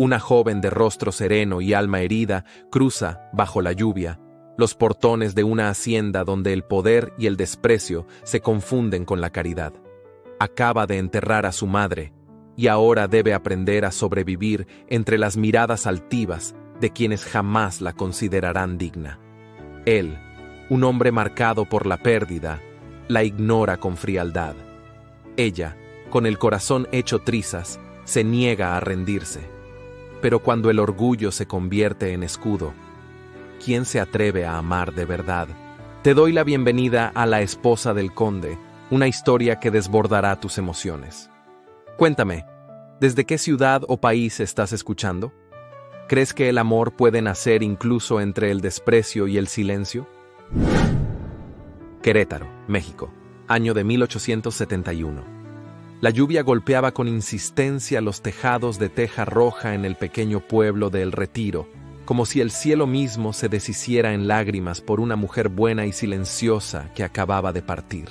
Una joven de rostro sereno y alma herida cruza, bajo la lluvia, los portones de una hacienda donde el poder y el desprecio se confunden con la caridad. Acaba de enterrar a su madre, y ahora debe aprender a sobrevivir entre las miradas altivas de quienes jamás la considerarán digna. Él, un hombre marcado por la pérdida, la ignora con frialdad. Ella, con el corazón hecho trizas, se niega a rendirse. Pero cuando el orgullo se convierte en escudo, ¿quién se atreve a amar de verdad? Te doy la bienvenida a La esposa del conde, una historia que desbordará tus emociones. Cuéntame, ¿desde qué ciudad o país estás escuchando? ¿Crees que el amor puede nacer incluso entre el desprecio y el silencio? Querétaro, México, año de 1871. La lluvia golpeaba con insistencia los tejados de teja roja en el pequeño pueblo de El Retiro, como si el cielo mismo se deshiciera en lágrimas por una mujer buena y silenciosa que acababa de partir.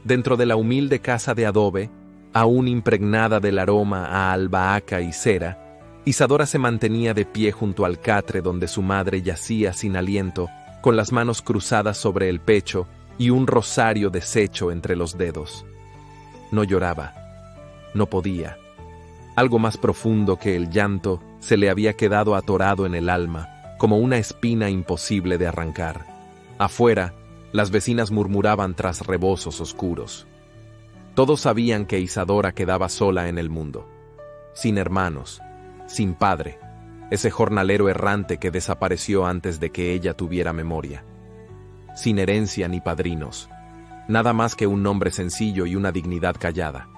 Dentro de la humilde casa de adobe, aún impregnada del aroma a albahaca y cera, Isadora se mantenía de pie junto al catre donde su madre yacía sin aliento, con las manos cruzadas sobre el pecho y un rosario deshecho entre los dedos. No lloraba, no podía. Algo más profundo que el llanto se le había quedado atorado en el alma, como una espina imposible de arrancar. Afuera, las vecinas murmuraban tras rebozos oscuros. Todos sabían que Isadora quedaba sola en el mundo, sin hermanos, sin padre, ese jornalero errante que desapareció antes de que ella tuviera memoria. Sin herencia ni padrinos. Nada más que un nombre sencillo y una dignidad callada.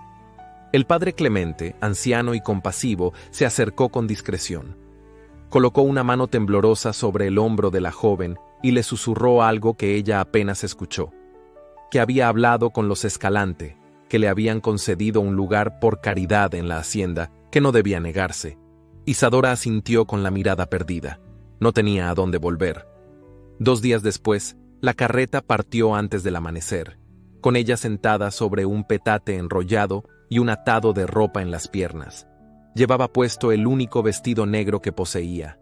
El padre Clemente, anciano y compasivo, se acercó con discreción. Colocó una mano temblorosa sobre el hombro de la joven y le susurró algo que ella apenas escuchó. Que había hablado con los Escalante, que le habían concedido un lugar por caridad en la hacienda, que no debía negarse. Isadora asintió con la mirada perdida. No tenía a dónde volver. 2 días después, la carreta partió antes del amanecer, con ella sentada sobre un petate enrollado y un atado de ropa en las piernas. Llevaba puesto el único vestido negro que poseía,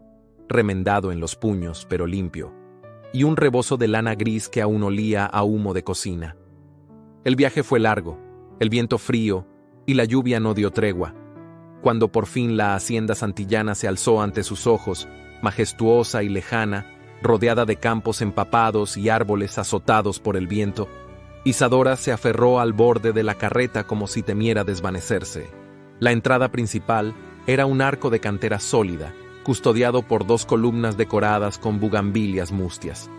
remendado en los puños, pero limpio, y un rebozo de lana gris que aún olía a humo de cocina. El viaje fue largo, el viento frío, y la lluvia no dio tregua. Cuando por fin la hacienda santillana se alzó ante sus ojos, majestuosa y lejana, rodeada de campos empapados y árboles azotados por el viento, Isadora se aferró al borde de la carreta como si temiera desvanecerse. La entrada principal era un arco de cantera sólida, custodiado por 2 columnas decoradas con bugambilias mustias.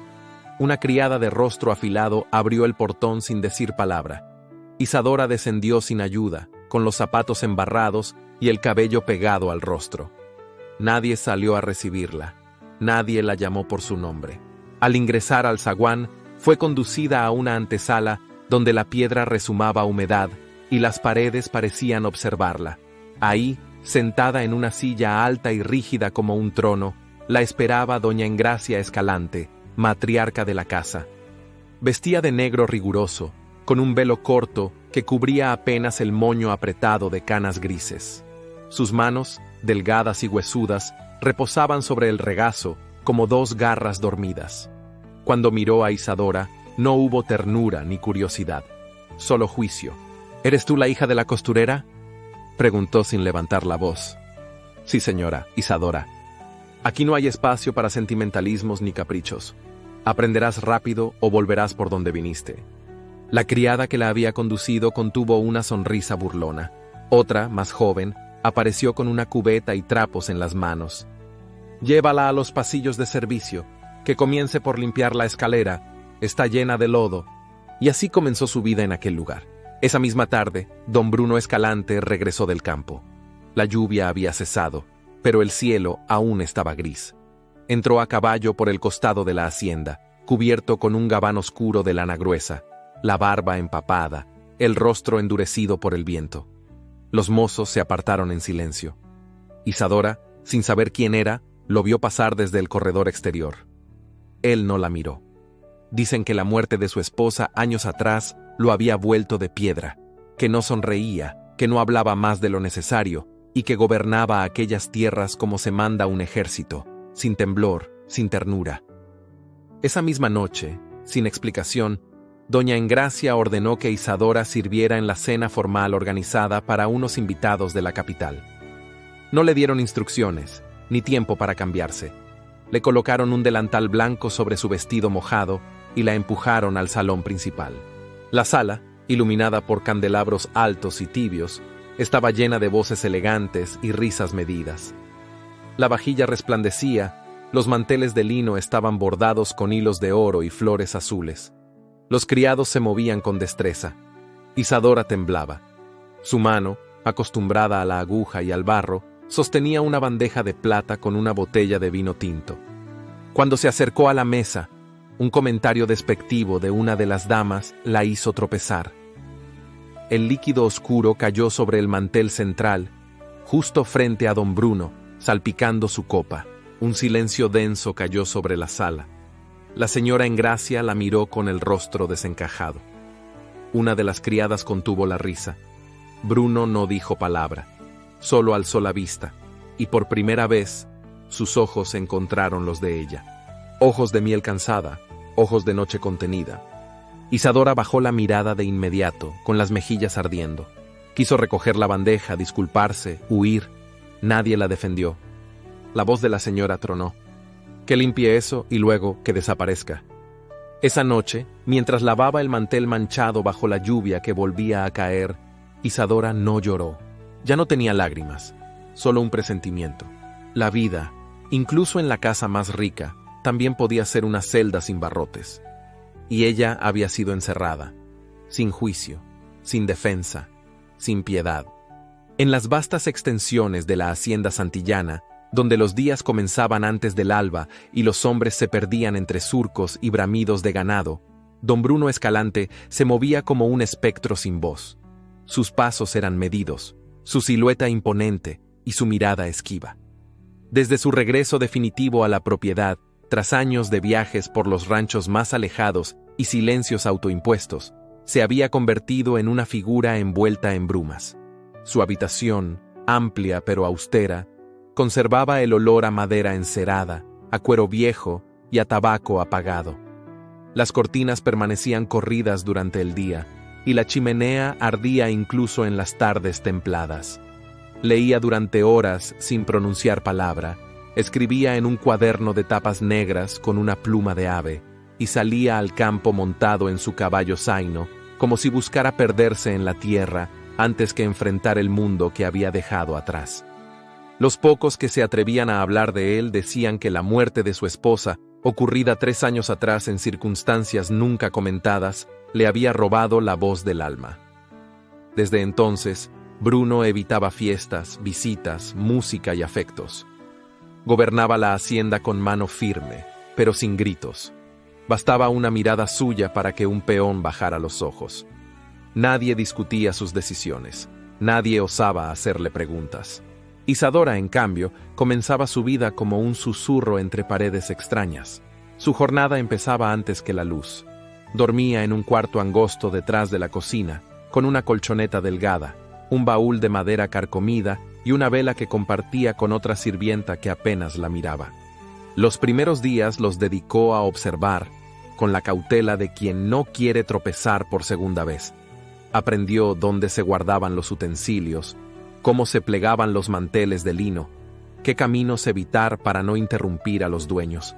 Una criada de rostro afilado abrió el portón sin decir palabra. Isadora descendió sin ayuda, con los zapatos embarrados y el cabello pegado al rostro. Nadie salió a recibirla. Nadie la llamó por su nombre. Al ingresar al zaguán, fue conducida a una antesala donde la piedra rezumaba humedad y las paredes parecían observarla. Ahí, sentada en una silla alta y rígida como un trono, la esperaba doña Engracia Escalante, matriarca de la casa. Vestía de negro riguroso, con un velo corto que cubría apenas el moño apretado de canas grises. Sus manos, delgadas y huesudas, reposaban sobre el regazo como 2 garras dormidas. Cuando miró a Isadora, no hubo ternura ni curiosidad, solo juicio. ¿Eres tú la hija de la costurera?, preguntó sin levantar la voz. Sí, señora, Isadora. Aquí no hay espacio para sentimentalismos ni caprichos. Aprenderás rápido o volverás por donde viniste. La criada que la había conducido contuvo una sonrisa burlona. Otra, más joven, apareció con una cubeta y trapos en las manos. Llévala a los pasillos de servicio, que comience por limpiar la escalera, está llena de lodo. Y así comenzó su vida en aquel lugar. Esa misma tarde, don Bruno Escalante regresó del campo. La lluvia había cesado, pero el cielo aún estaba gris. Entró a caballo por el costado de la hacienda, cubierto con un gabán oscuro de lana gruesa, la barba empapada, el rostro endurecido por el viento. Los mozos se apartaron en silencio. Isadora, sin saber quién era, lo vio pasar desde el corredor exterior. Él no la miró. Dicen que la muerte de su esposa años atrás lo había vuelto de piedra, que no sonreía, que no hablaba más de lo necesario, y que gobernaba aquellas tierras como se manda un ejército, sin temblor, sin ternura. Esa misma noche, sin explicación, doña Engracia ordenó que Isadora sirviera en la cena formal organizada para unos invitados de la capital. No le dieron instrucciones, ni tiempo para cambiarse. Le colocaron un delantal blanco sobre su vestido mojado y la empujaron al salón principal. La sala, iluminada por candelabros altos y tibios, estaba llena de voces elegantes y risas medidas. La vajilla resplandecía, los manteles de lino estaban bordados con hilos de oro y flores azules. Los criados se movían con destreza. Isadora temblaba. Su mano, acostumbrada a la aguja y al barro, sostenía una bandeja de plata con una botella de vino tinto. Cuando se acercó a la mesa, un comentario despectivo de una de las damas la hizo tropezar. El líquido oscuro cayó sobre el mantel central, justo frente a don Bruno, salpicando su copa. Un silencio denso cayó sobre la sala. La señora Engracia la miró con el rostro desencajado. Una de las criadas contuvo la risa. Bruno no dijo palabra, solo alzó la vista, y por primera vez, sus ojos encontraron los de ella. Ojos de miel cansada, ojos de noche contenida. Isadora bajó la mirada de inmediato, con las mejillas ardiendo. Quiso recoger la bandeja, disculparse, huir. Nadie la defendió. La voz de la señora tronó. Que limpie eso y luego que desaparezca. Esa noche, mientras lavaba el mantel manchado bajo la lluvia que volvía a caer, Isadora no lloró. Ya no tenía lágrimas, solo un presentimiento. La vida, incluso en la casa más rica, también podía ser una celda sin barrotes. Y ella había sido encerrada, sin juicio, sin defensa, sin piedad. En las vastas extensiones de la hacienda santillana, donde los días comenzaban antes del alba y los hombres se perdían entre surcos y bramidos de ganado, don Bruno Escalante se movía como un espectro sin voz. Sus pasos eran medidos, su silueta imponente y su mirada esquiva. Desde su regreso definitivo a la propiedad, tras años de viajes por los ranchos más alejados y silencios autoimpuestos, se había convertido en una figura envuelta en brumas. Su habitación, amplia pero austera, conservaba el olor a madera encerada, a cuero viejo y a tabaco apagado. Las cortinas permanecían corridas durante el día, y la chimenea ardía incluso en las tardes templadas. Leía durante horas sin pronunciar palabra, escribía en un cuaderno de tapas negras con una pluma de ave, y salía al campo montado en su caballo zaino, como si buscara perderse en la tierra antes que enfrentar el mundo que había dejado atrás. Los pocos que se atrevían a hablar de él decían que la muerte de su esposa, ocurrida 3 años atrás en circunstancias nunca comentadas, le había robado la voz del alma. Desde entonces, Bruno evitaba fiestas, visitas, música y afectos. Gobernaba la hacienda con mano firme, pero sin gritos. Bastaba una mirada suya para que un peón bajara los ojos. Nadie discutía sus decisiones, nadie osaba hacerle preguntas. Isadora, en cambio, comenzaba su vida como un susurro entre paredes extrañas. Su jornada empezaba antes que la luz. Dormía en un cuarto angosto detrás de la cocina, con una colchoneta delgada, un baúl de madera carcomida y una vela que compartía con otra sirvienta que apenas la miraba. Los primeros días los dedicó a observar, con la cautela de quien no quiere tropezar por segunda vez. Aprendió dónde se guardaban los utensilios, cómo se plegaban los manteles de lino, qué caminos evitar para no interrumpir a los dueños.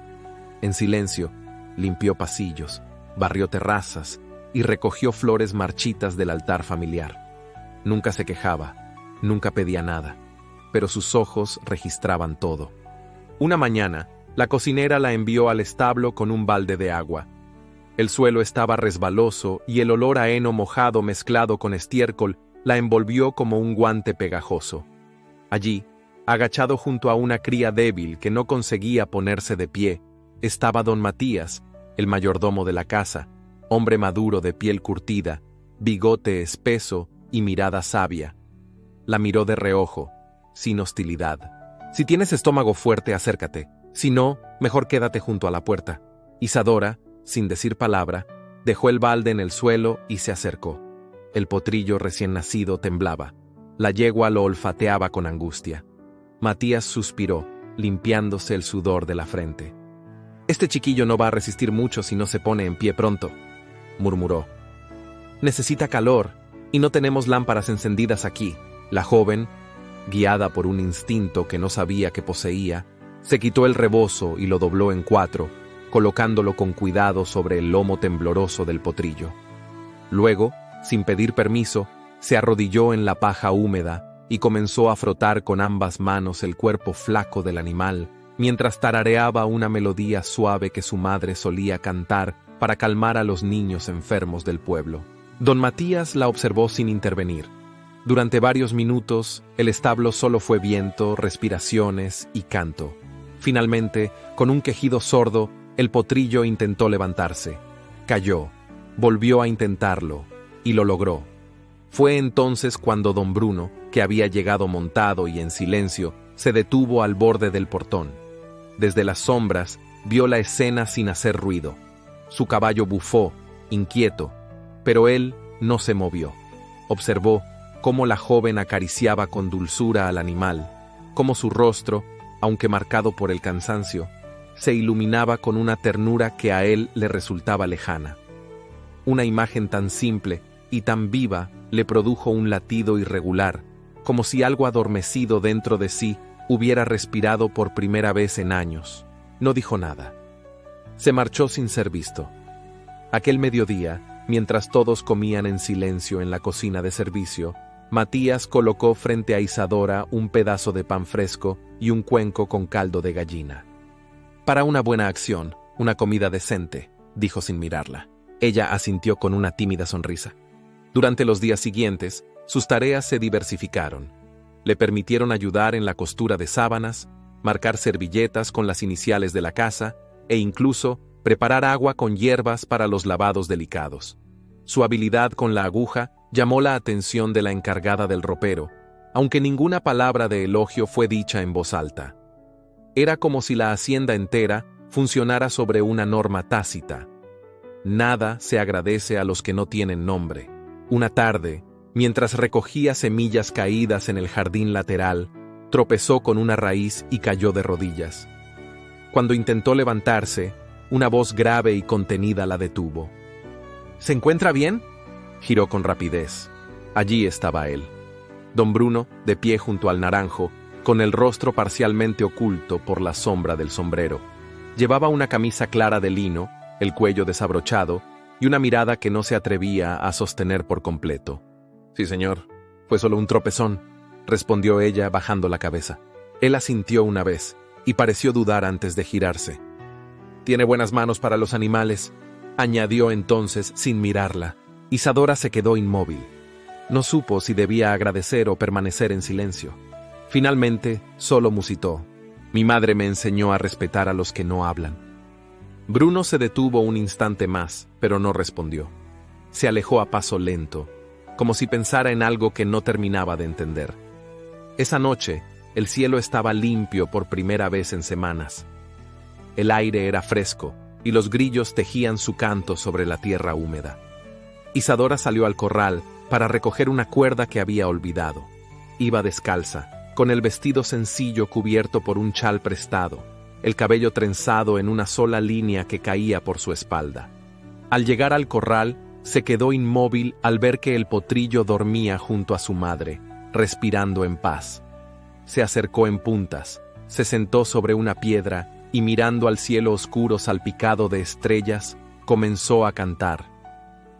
En silencio, limpió pasillos, barrió terrazas y recogió flores marchitas del altar familiar. Nunca se quejaba, nunca pedía nada, pero sus ojos registraban todo. Una mañana, la cocinera la envió al establo con un balde de agua. El suelo estaba resbaloso y el olor a heno mojado mezclado con estiércol la envolvió como un guante pegajoso. Allí, agachado junto a una cría débil que no conseguía ponerse de pie, estaba don Matías, el mayordomo de la casa, hombre maduro de piel curtida, bigote espeso y mirada sabia. La miró de reojo, sin hostilidad. Si tienes estómago fuerte, acércate. Si no, mejor quédate junto a la puerta. Isadora, sin decir palabra, dejó el balde en el suelo y se acercó. El potrillo recién nacido temblaba. La yegua lo olfateaba con angustia. Matías suspiró, limpiándose el sudor de la frente. «Este chiquillo no va a resistir mucho si no se pone en pie pronto», murmuró. «Necesita calor, y no tenemos lámparas encendidas aquí». La joven, guiada por un instinto que no sabía que poseía, se quitó el rebozo y lo dobló en 4, colocándolo con cuidado sobre el lomo tembloroso del potrillo. Luego, sin pedir permiso, se arrodilló en la paja húmeda y comenzó a frotar con ambas manos el cuerpo flaco del animal, mientras tarareaba una melodía suave que su madre solía cantar para calmar a los niños enfermos del pueblo. Don Matías la observó sin intervenir. Durante varios minutos, el establo solo fue viento, respiraciones y canto. Finalmente, con un quejido sordo, el potrillo intentó levantarse. Cayó, volvió a intentarlo, y lo logró. Fue entonces cuando don Bruno, que había llegado montado y en silencio, se detuvo al borde del portón. Desde las sombras, vio la escena sin hacer ruido. Su caballo bufó, inquieto, pero él no se movió. Observó cómo la joven acariciaba con dulzura al animal, cómo su rostro, aunque marcado por el cansancio, se iluminaba con una ternura que a él le resultaba lejana. Una imagen tan simple y tan viva le produjo un latido irregular, como si algo adormecido dentro de sí hubiera respirado por primera vez en años. No dijo nada. Se marchó sin ser visto. Aquel mediodía, mientras todos comían en silencio en la cocina de servicio, Matías colocó frente a Isadora un pedazo de pan fresco y un cuenco con caldo de gallina. «Para una buena acción, una comida decente», dijo sin mirarla. Ella asintió con una tímida sonrisa. Durante los días siguientes, sus tareas se diversificaron. Le permitieron ayudar en la costura de sábanas, marcar servilletas con las iniciales de la casa e incluso preparar agua con hierbas para los lavados delicados. Su habilidad con la aguja llamó la atención de la encargada del ropero, aunque ninguna palabra de elogio fue dicha en voz alta. Era como si la hacienda entera funcionara sobre una norma tácita. Nada se agradece a los que no tienen nombre. Una tarde, mientras recogía semillas caídas en el jardín lateral, tropezó con una raíz y cayó de rodillas. Cuando intentó levantarse, una voz grave y contenida la detuvo. «¿Se encuentra bien?», giró con rapidez. Allí estaba él. Don Bruno, de pie junto al naranjo, con el rostro parcialmente oculto por la sombra del sombrero. Llevaba una camisa clara de lino, el cuello desabrochado y una mirada que no se atrevía a sostener por completo. «Sí, señor, fue solo un tropezón», respondió ella bajando la cabeza. Él asintió una vez y pareció dudar antes de girarse. «Tiene buenas manos para los animales», añadió entonces sin mirarla. Isadora se quedó inmóvil. No supo si debía agradecer o permanecer en silencio. Finalmente, solo musitó. «Mi madre me enseñó a respetar a los que no hablan». Bruno se detuvo un instante más, pero no respondió. Se alejó a paso lento, como si pensara en algo que no terminaba de entender. Esa noche, el cielo estaba limpio por primera vez en semanas. El aire era fresco, y los grillos tejían su canto sobre la tierra húmeda. Isadora salió al corral para recoger una cuerda que había olvidado. Iba descalza, con el vestido sencillo cubierto por un chal prestado, el cabello trenzado en una sola línea que caía por su espalda. Al llegar al corral, se quedó inmóvil al ver que el potrillo dormía junto a su madre, respirando en paz. Se acercó en puntas, se sentó sobre una piedra y mirando al cielo oscuro salpicado de estrellas, comenzó a cantar.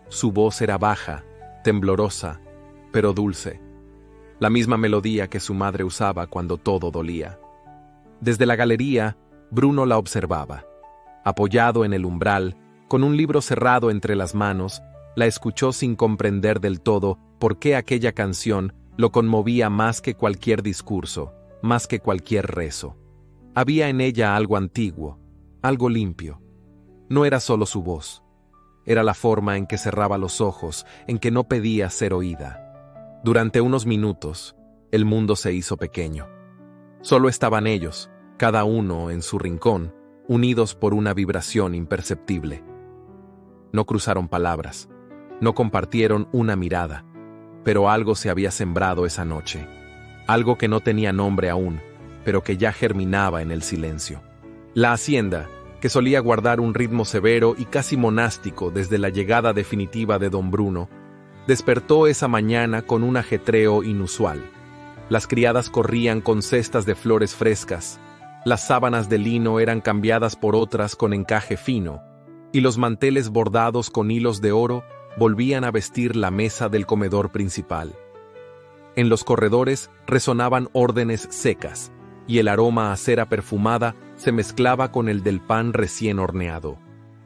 Su voz era baja, temblorosa, pero dulce. La misma melodía que su madre usaba cuando todo dolía. Desde la galería, Bruno la observaba. Apoyado en el umbral, con un libro cerrado entre las manos, la escuchó sin comprender del todo por qué aquella canción lo conmovía más que cualquier discurso, más que cualquier rezo. Había en ella algo antiguo, algo limpio. No era solo su voz. Era la forma en que cerraba los ojos, en que no pedía ser oída. Durante unos minutos, el mundo se hizo pequeño. Solo estaban ellos, cada uno en su rincón, unidos por una vibración imperceptible. No cruzaron palabras, no compartieron una mirada. pero algo se había sembrado esa noche. Algo que no tenía nombre aún, pero que ya germinaba en el silencio. La hacienda, que solía guardar un ritmo severo y casi monástico desde la llegada definitiva de don Bruno, despertó esa mañana con un ajetreo inusual. Las criadas corrían con cestas de flores frescas, las sábanas de lino eran cambiadas por otras con encaje fino, y los manteles bordados con hilos de oro volvían a vestir la mesa del comedor principal. En los corredores resonaban órdenes secas, y el aroma a cera perfumada se mezclaba con el del pan recién horneado.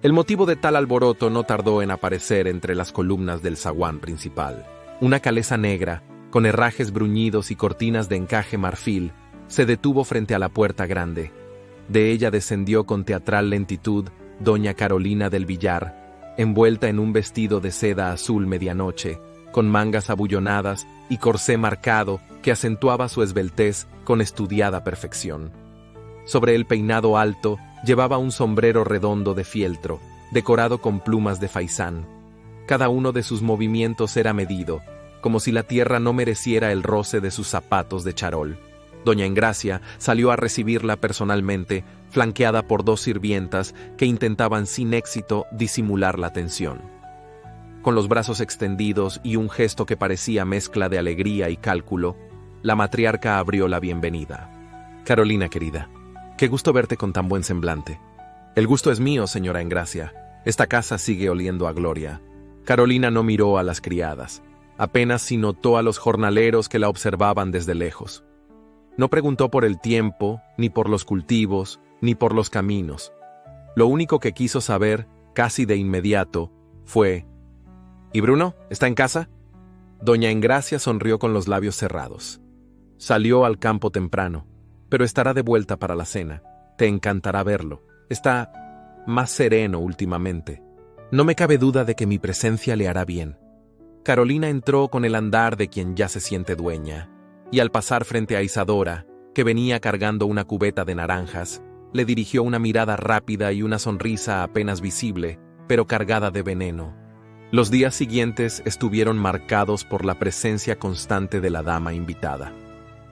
El motivo de tal alboroto no tardó en aparecer entre las columnas del zaguán principal. Una calesa negra, con herrajes bruñidos y cortinas de encaje marfil, se detuvo frente a la puerta grande. De ella descendió con teatral lentitud doña Carolina del Villar, envuelta en un vestido de seda azul medianoche, con mangas abullonadas y corsé marcado que acentuaba su esbeltez con estudiada perfección. Sobre el peinado alto llevaba un sombrero redondo de fieltro, decorado con plumas de faisán. Cada uno de sus movimientos era medido, como si la tierra no mereciera el roce de sus zapatos de charol. Doña Engracia salió a recibirla personalmente, flanqueada por 2 sirvientas que intentaban sin éxito disimular la tensión. Con los brazos extendidos y un gesto que parecía mezcla de alegría y cálculo, la matriarca abrió la bienvenida. «Carolina, querida, qué gusto verte con tan buen semblante». «El gusto es mío, señora Engracia. Esta casa sigue oliendo a gloria». Carolina no miró a las criadas. Apenas si notó a los jornaleros que la observaban desde lejos. No preguntó por el tiempo, ni por los cultivos, ni por los caminos. Lo único que quiso saber, casi de inmediato, fue: «¿Y Bruno? ¿Está en casa?» Doña Engracia sonrió con los labios cerrados. «Salió al campo temprano, pero estará de vuelta para la cena. Te encantará verlo. Está más sereno últimamente. No me cabe duda de que mi presencia le hará bien». Carolina entró con el andar de quien ya se siente dueña, y al pasar frente a Isadora, que venía cargando una cubeta de naranjas, le dirigió una mirada rápida y una sonrisa apenas visible, pero cargada de veneno. Los días siguientes estuvieron marcados por la presencia constante de la dama invitada.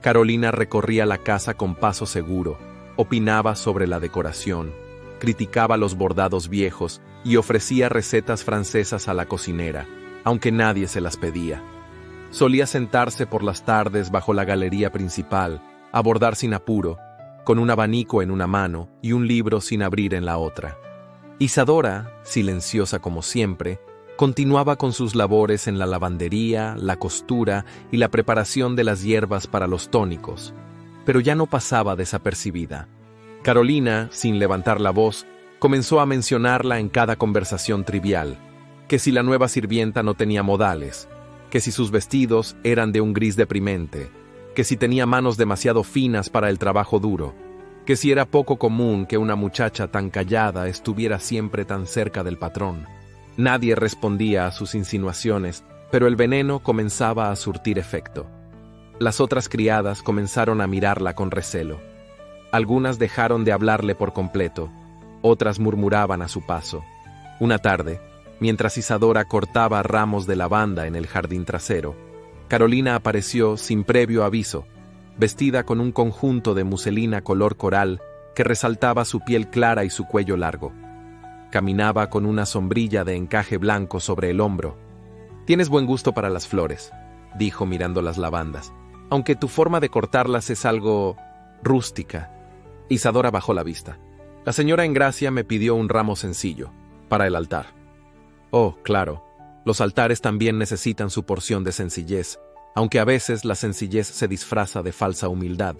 Carolina recorría la casa con paso seguro, opinaba sobre la decoración, criticaba los bordados viejos y ofrecía recetas francesas a la cocinera, aunque nadie se las pedía. Solía sentarse por las tardes bajo la galería principal, a bordar sin apuro, con un abanico en una mano y un libro sin abrir en la otra. Isadora, silenciosa como siempre, continuaba con sus labores en la lavandería, la costura y la preparación de las hierbas para los tónicos, pero ya no pasaba desapercibida. Carolina, sin levantar la voz, comenzó a mencionarla en cada conversación trivial, que si la nueva sirvienta no tenía modales, que si sus vestidos eran de un gris deprimente, que si tenía manos demasiado finas para el trabajo duro, que si era poco común que una muchacha tan callada estuviera siempre tan cerca del patrón. Nadie respondía a sus insinuaciones, pero el veneno comenzaba a surtir efecto. Las otras criadas comenzaron a mirarla con recelo. Algunas dejaron de hablarle por completo, otras murmuraban a su paso. Una tarde, mientras Isadora cortaba ramos de lavanda en el jardín trasero, Carolina apareció sin previo aviso, vestida con un conjunto de muselina color coral que resaltaba su piel clara y su cuello largo. Caminaba con una sombrilla de encaje blanco sobre el hombro. «Tienes buen gusto para las flores», dijo mirando las lavandas, «aunque tu forma de cortarlas es algo rústica». Isadora bajó la vista. «La señora Engracia me pidió un ramo sencillo, para el altar». «Oh, claro, los altares también necesitan su porción de sencillez, aunque a veces la sencillez se disfraza de falsa humildad».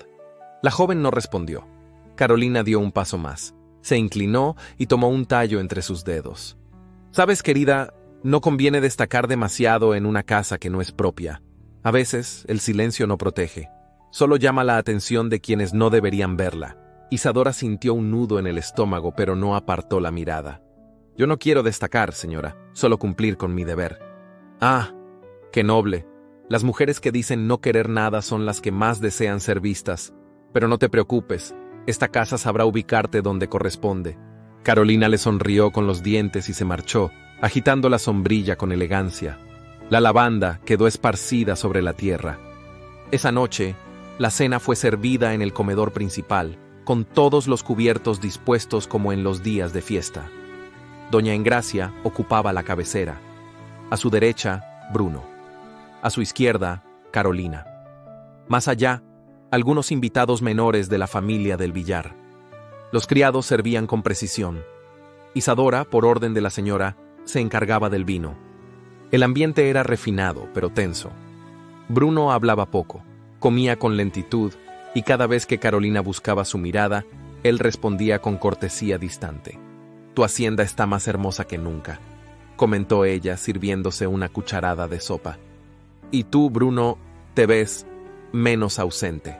La joven no respondió. Carolina dio un paso más. Se inclinó y tomó un tallo entre sus dedos. «Sabes, querida, no conviene destacar demasiado en una casa que no es propia. A veces el silencio no protege. Solo llama la atención de quienes no deberían verla». Isadora sintió un nudo en el estómago, pero no apartó la mirada. «Yo no quiero destacar, señora, solo cumplir con mi deber». «Ah, qué noble. Las mujeres que dicen no querer nada son las que más desean ser vistas. Pero no te preocupes, esta casa sabrá ubicarte donde corresponde». Carolina le sonrió con los dientes y se marchó, agitando la sombrilla con elegancia. La lavanda quedó esparcida sobre la tierra. Esa noche, la cena fue servida en el comedor principal, con todos los cubiertos dispuestos como en los días de fiesta. Doña Engracia ocupaba la cabecera. A su derecha, Bruno. A su izquierda, Carolina. Más allá, algunos invitados menores de la familia del billar. Los criados servían con precisión. Isadora, por orden de la señora, se encargaba del vino. El ambiente era refinado, pero tenso. Bruno hablaba poco, comía con lentitud, y cada vez que Carolina buscaba su mirada, él respondía con cortesía distante. «Tu hacienda está más hermosa que nunca», comentó ella, sirviéndose una cucharada de sopa. «Y tú, Bruno, te ves menos ausente».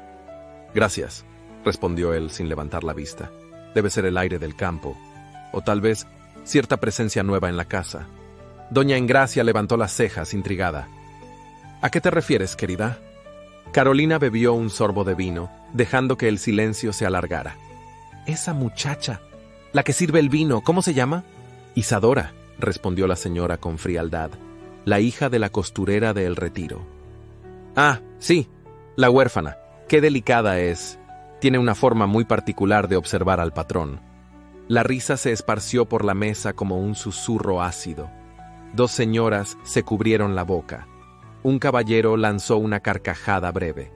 «Gracias», respondió él sin levantar la vista. «Debe ser el aire del campo, o tal vez cierta presencia nueva en la casa». Doña Engracia levantó las cejas, intrigada. «¿A qué te refieres, querida?». Carolina bebió un sorbo de vino, dejando que el silencio se alargara. «Esa muchacha, la que sirve el vino, ¿cómo se llama?». «Isadora», respondió la señora con frialdad, «la hija de la costurera de El Retiro». «Ah, sí, la huérfana. Qué delicada es. Tiene una forma muy particular de observar al patrón». La risa se esparció por la mesa como un susurro ácido. Dos señoras se cubrieron la boca. Un caballero lanzó una carcajada breve.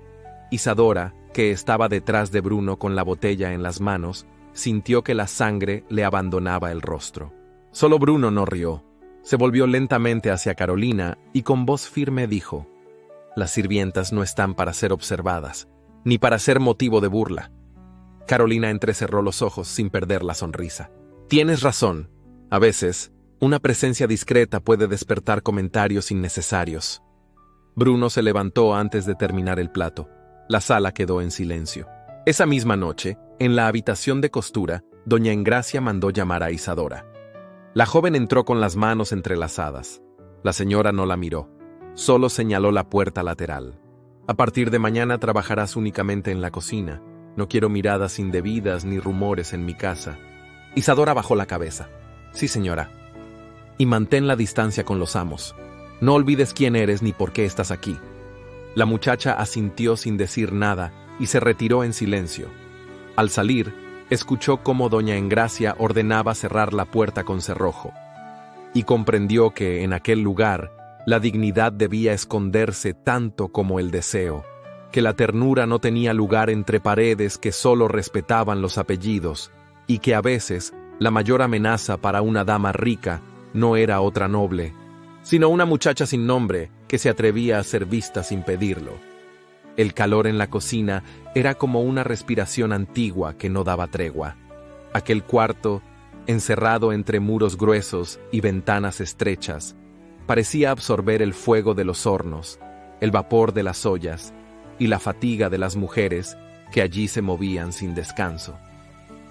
Isadora, que estaba detrás de Bruno con la botella en las manos, sintió que la sangre le abandonaba el rostro. Solo Bruno no rió. Se volvió lentamente hacia Carolina y con voz firme dijo: «Las sirvientas no están para ser observadas, ni para ser motivo de burla». Carolina entrecerró los ojos sin perder la sonrisa. «Tienes razón. A veces, una presencia discreta puede despertar comentarios innecesarios». Bruno se levantó antes de terminar el plato. La sala quedó en silencio. Esa misma noche, en la habitación de costura, doña Engracia mandó llamar a Isadora. La joven entró con las manos entrelazadas. La señora no la miró, solo señaló la puerta lateral. «A partir de mañana trabajarás únicamente en la cocina. No quiero miradas indebidas ni rumores en mi casa». Isadora bajó la cabeza. «Sí, señora. Y mantén la distancia con los amos. No olvides quién eres ni por qué estás aquí». La muchacha asintió sin decir nada y se retiró en silencio. Al salir, escuchó cómo doña Engracia ordenaba cerrar la puerta con cerrojo, y comprendió que en aquel lugar la dignidad debía esconderse tanto como el deseo, que la ternura no tenía lugar entre paredes que solo respetaban los apellidos, y que a veces la mayor amenaza para una dama rica no era otra noble, sino una muchacha sin nombre que se atrevía a ser vista sin pedirlo. El calor en la cocina era como una respiración antigua que no daba tregua. Aquel cuarto, encerrado entre muros gruesos y ventanas estrechas, parecía absorber el fuego de los hornos, el vapor de las ollas y la fatiga de las mujeres que allí se movían sin descanso.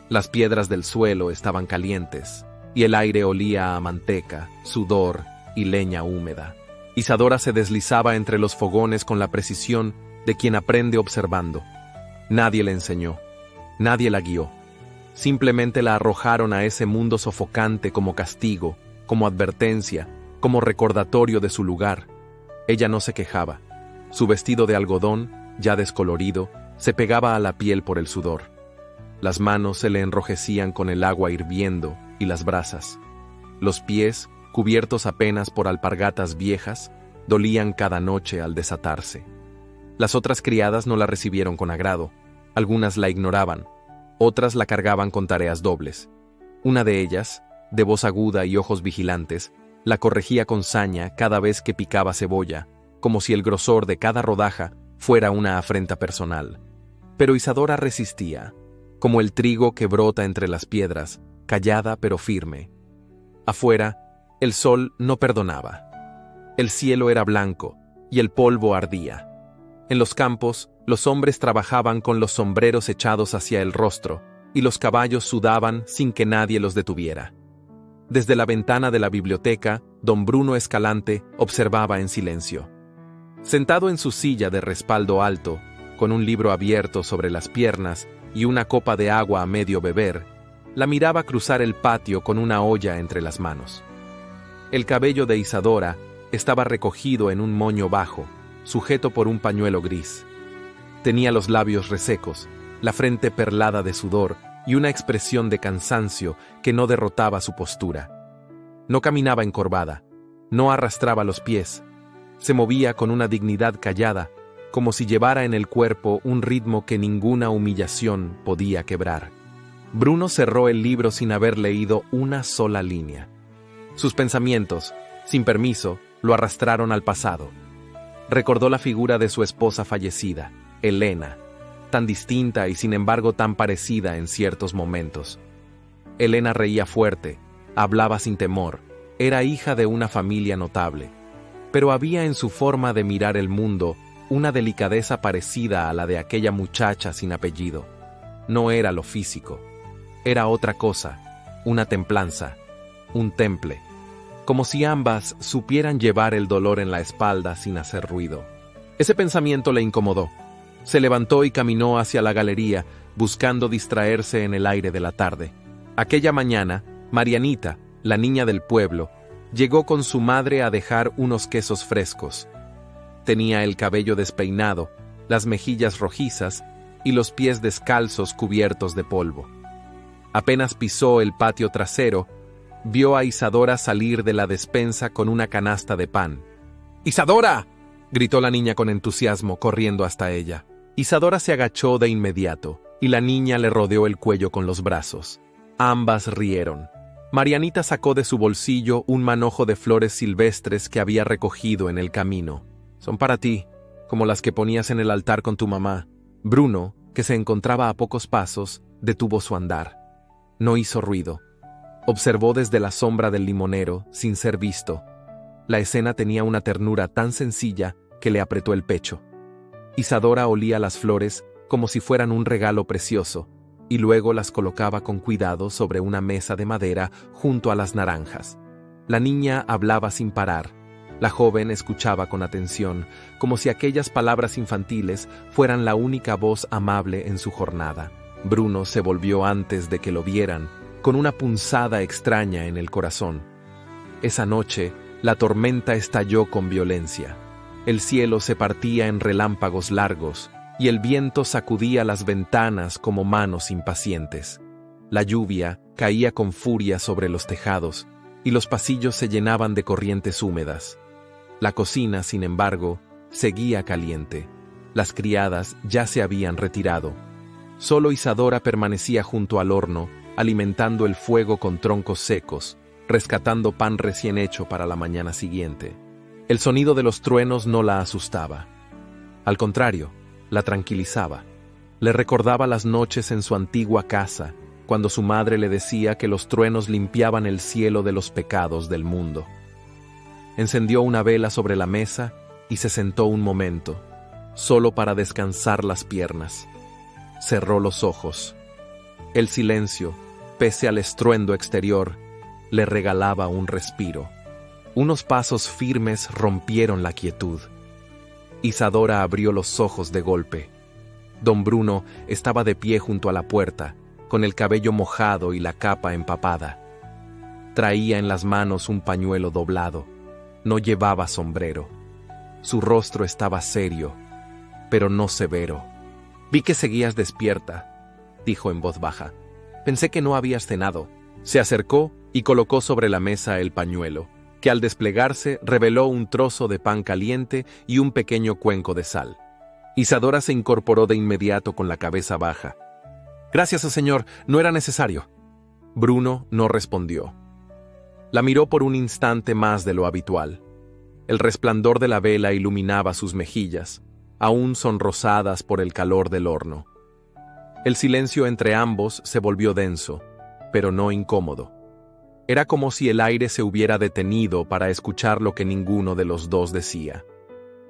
Las piedras del suelo estaban calientes y el aire olía a manteca, sudor y leña húmeda. Isadora se deslizaba entre los fogones con la precisión de quien aprende observando. Nadie le enseñó, nadie la guió. Simplemente la arrojaron a ese mundo sofocante como castigo, como advertencia, como recordatorio de su lugar. Ella no se quejaba. Su vestido de algodón, ya descolorido, se pegaba a la piel por el sudor. Las manos se le enrojecían con el agua hirviendo y las brasas. Los pies, cubiertos apenas por alpargatas viejas, dolían cada noche al desatarse. Las otras criadas no la recibieron con agrado. Algunas la ignoraban, otras la cargaban con tareas dobles. Una de ellas, de voz aguda y ojos vigilantes, la corregía con saña cada vez que picaba cebolla, como si el grosor de cada rodaja fuera una afrenta personal. Pero Isadora resistía, como el trigo que brota entre las piedras, callada pero firme. Afuera, el sol no perdonaba. El cielo era blanco y el polvo ardía. En los campos, los hombres trabajaban con los sombreros echados hacia el rostro y los caballos sudaban sin que nadie los detuviera. Desde la ventana de la biblioteca, don Bruno Escalante observaba en silencio. Sentado en su silla de respaldo alto, con un libro abierto sobre las piernas y una copa de agua a medio beber, la miraba cruzar el patio con una olla entre las manos. El cabello de Isadora estaba recogido en un moño bajo, sujeto por un pañuelo gris. Tenía los labios resecos, la frente perlada de sudor y una expresión de cansancio que no derrotaba su postura. No caminaba encorvada, no arrastraba los pies, se movía con una dignidad callada, como si llevara en el cuerpo un ritmo que ninguna humillación podía quebrar. Bruno cerró el libro sin haber leído una sola línea. Sus pensamientos, sin permiso, lo arrastraron al pasado. Recordó la figura de su esposa fallecida, Elena, tan distinta y sin embargo tan parecida en ciertos momentos. Elena reía fuerte, hablaba sin temor, era hija de una familia notable, pero había en su forma de mirar el mundo una delicadeza parecida a la de aquella muchacha sin apellido. No era lo físico, era otra cosa, una templanza, un temple, como si ambas supieran llevar el dolor en la espalda sin hacer ruido. Ese pensamiento le incomodó. Se levantó y caminó hacia la galería, buscando distraerse en el aire de la tarde. Aquella mañana, Marianita, la niña del pueblo, llegó con su madre a dejar unos quesos frescos. Tenía el cabello despeinado, las mejillas rojizas y los pies descalzos cubiertos de polvo. Apenas pisó el patio trasero, vio a Isadora salir de la despensa con una canasta de pan. ¡Isadora!, gritó la niña con entusiasmo, corriendo hasta ella. Isadora se agachó de inmediato, y la niña le rodeó el cuello con los brazos. Ambas rieron. Marianita sacó de su bolsillo un manojo de flores silvestres que había recogido en el camino. «Son para ti, como las que ponías en el altar con tu mamá». Bruno, que se encontraba a pocos pasos, detuvo su andar. No hizo ruido. Observó desde la sombra del limonero, sin ser visto. La escena tenía una ternura tan sencilla que le apretó el pecho. Isadora olía las flores como si fueran un regalo precioso, y luego las colocaba con cuidado sobre una mesa de madera junto a las naranjas. La niña hablaba sin parar. La joven escuchaba con atención, como si aquellas palabras infantiles fueran la única voz amable en su jornada. Bruno se volvió antes de que lo vieran, con una punzada extraña en el corazón. Esa noche, la tormenta estalló con violencia. El cielo se partía en relámpagos largos, y el viento sacudía las ventanas como manos impacientes. La lluvia caía con furia sobre los tejados, y los pasillos se llenaban de corrientes húmedas. La cocina, sin embargo, seguía caliente. Las criadas ya se habían retirado. Solo Isadora permanecía junto al horno, alimentando el fuego con troncos secos, rescatando pan recién hecho para la mañana siguiente. El sonido de los truenos no la asustaba. Al contrario, la tranquilizaba. Le recordaba las noches en su antigua casa, cuando su madre le decía que los truenos limpiaban el cielo de los pecados del mundo. Encendió una vela sobre la mesa y se sentó un momento, solo para descansar las piernas. Cerró los ojos. El silencio, pese al estruendo exterior, le regalaba un respiro. Unos pasos firmes rompieron la quietud. Isadora abrió los ojos de golpe. Don Bruno estaba de pie junto a la puerta, con el cabello mojado y la capa empapada. Traía en las manos un pañuelo doblado. No llevaba sombrero. Su rostro estaba serio, pero no severo. «Vi que seguías despierta», dijo en voz baja. «Pensé que no habías cenado». Se acercó y colocó sobre la mesa el pañuelo, que al desplegarse reveló un trozo de pan caliente y un pequeño cuenco de sal. Isadora se incorporó de inmediato con la cabeza baja. «Gracias, señor, no era necesario». Bruno no respondió. La miró por un instante más de lo habitual. El resplandor de la vela iluminaba sus mejillas, aún sonrosadas por el calor del horno. El silencio entre ambos se volvió denso, pero no incómodo. Era como si el aire se hubiera detenido para escuchar lo que ninguno de los dos decía.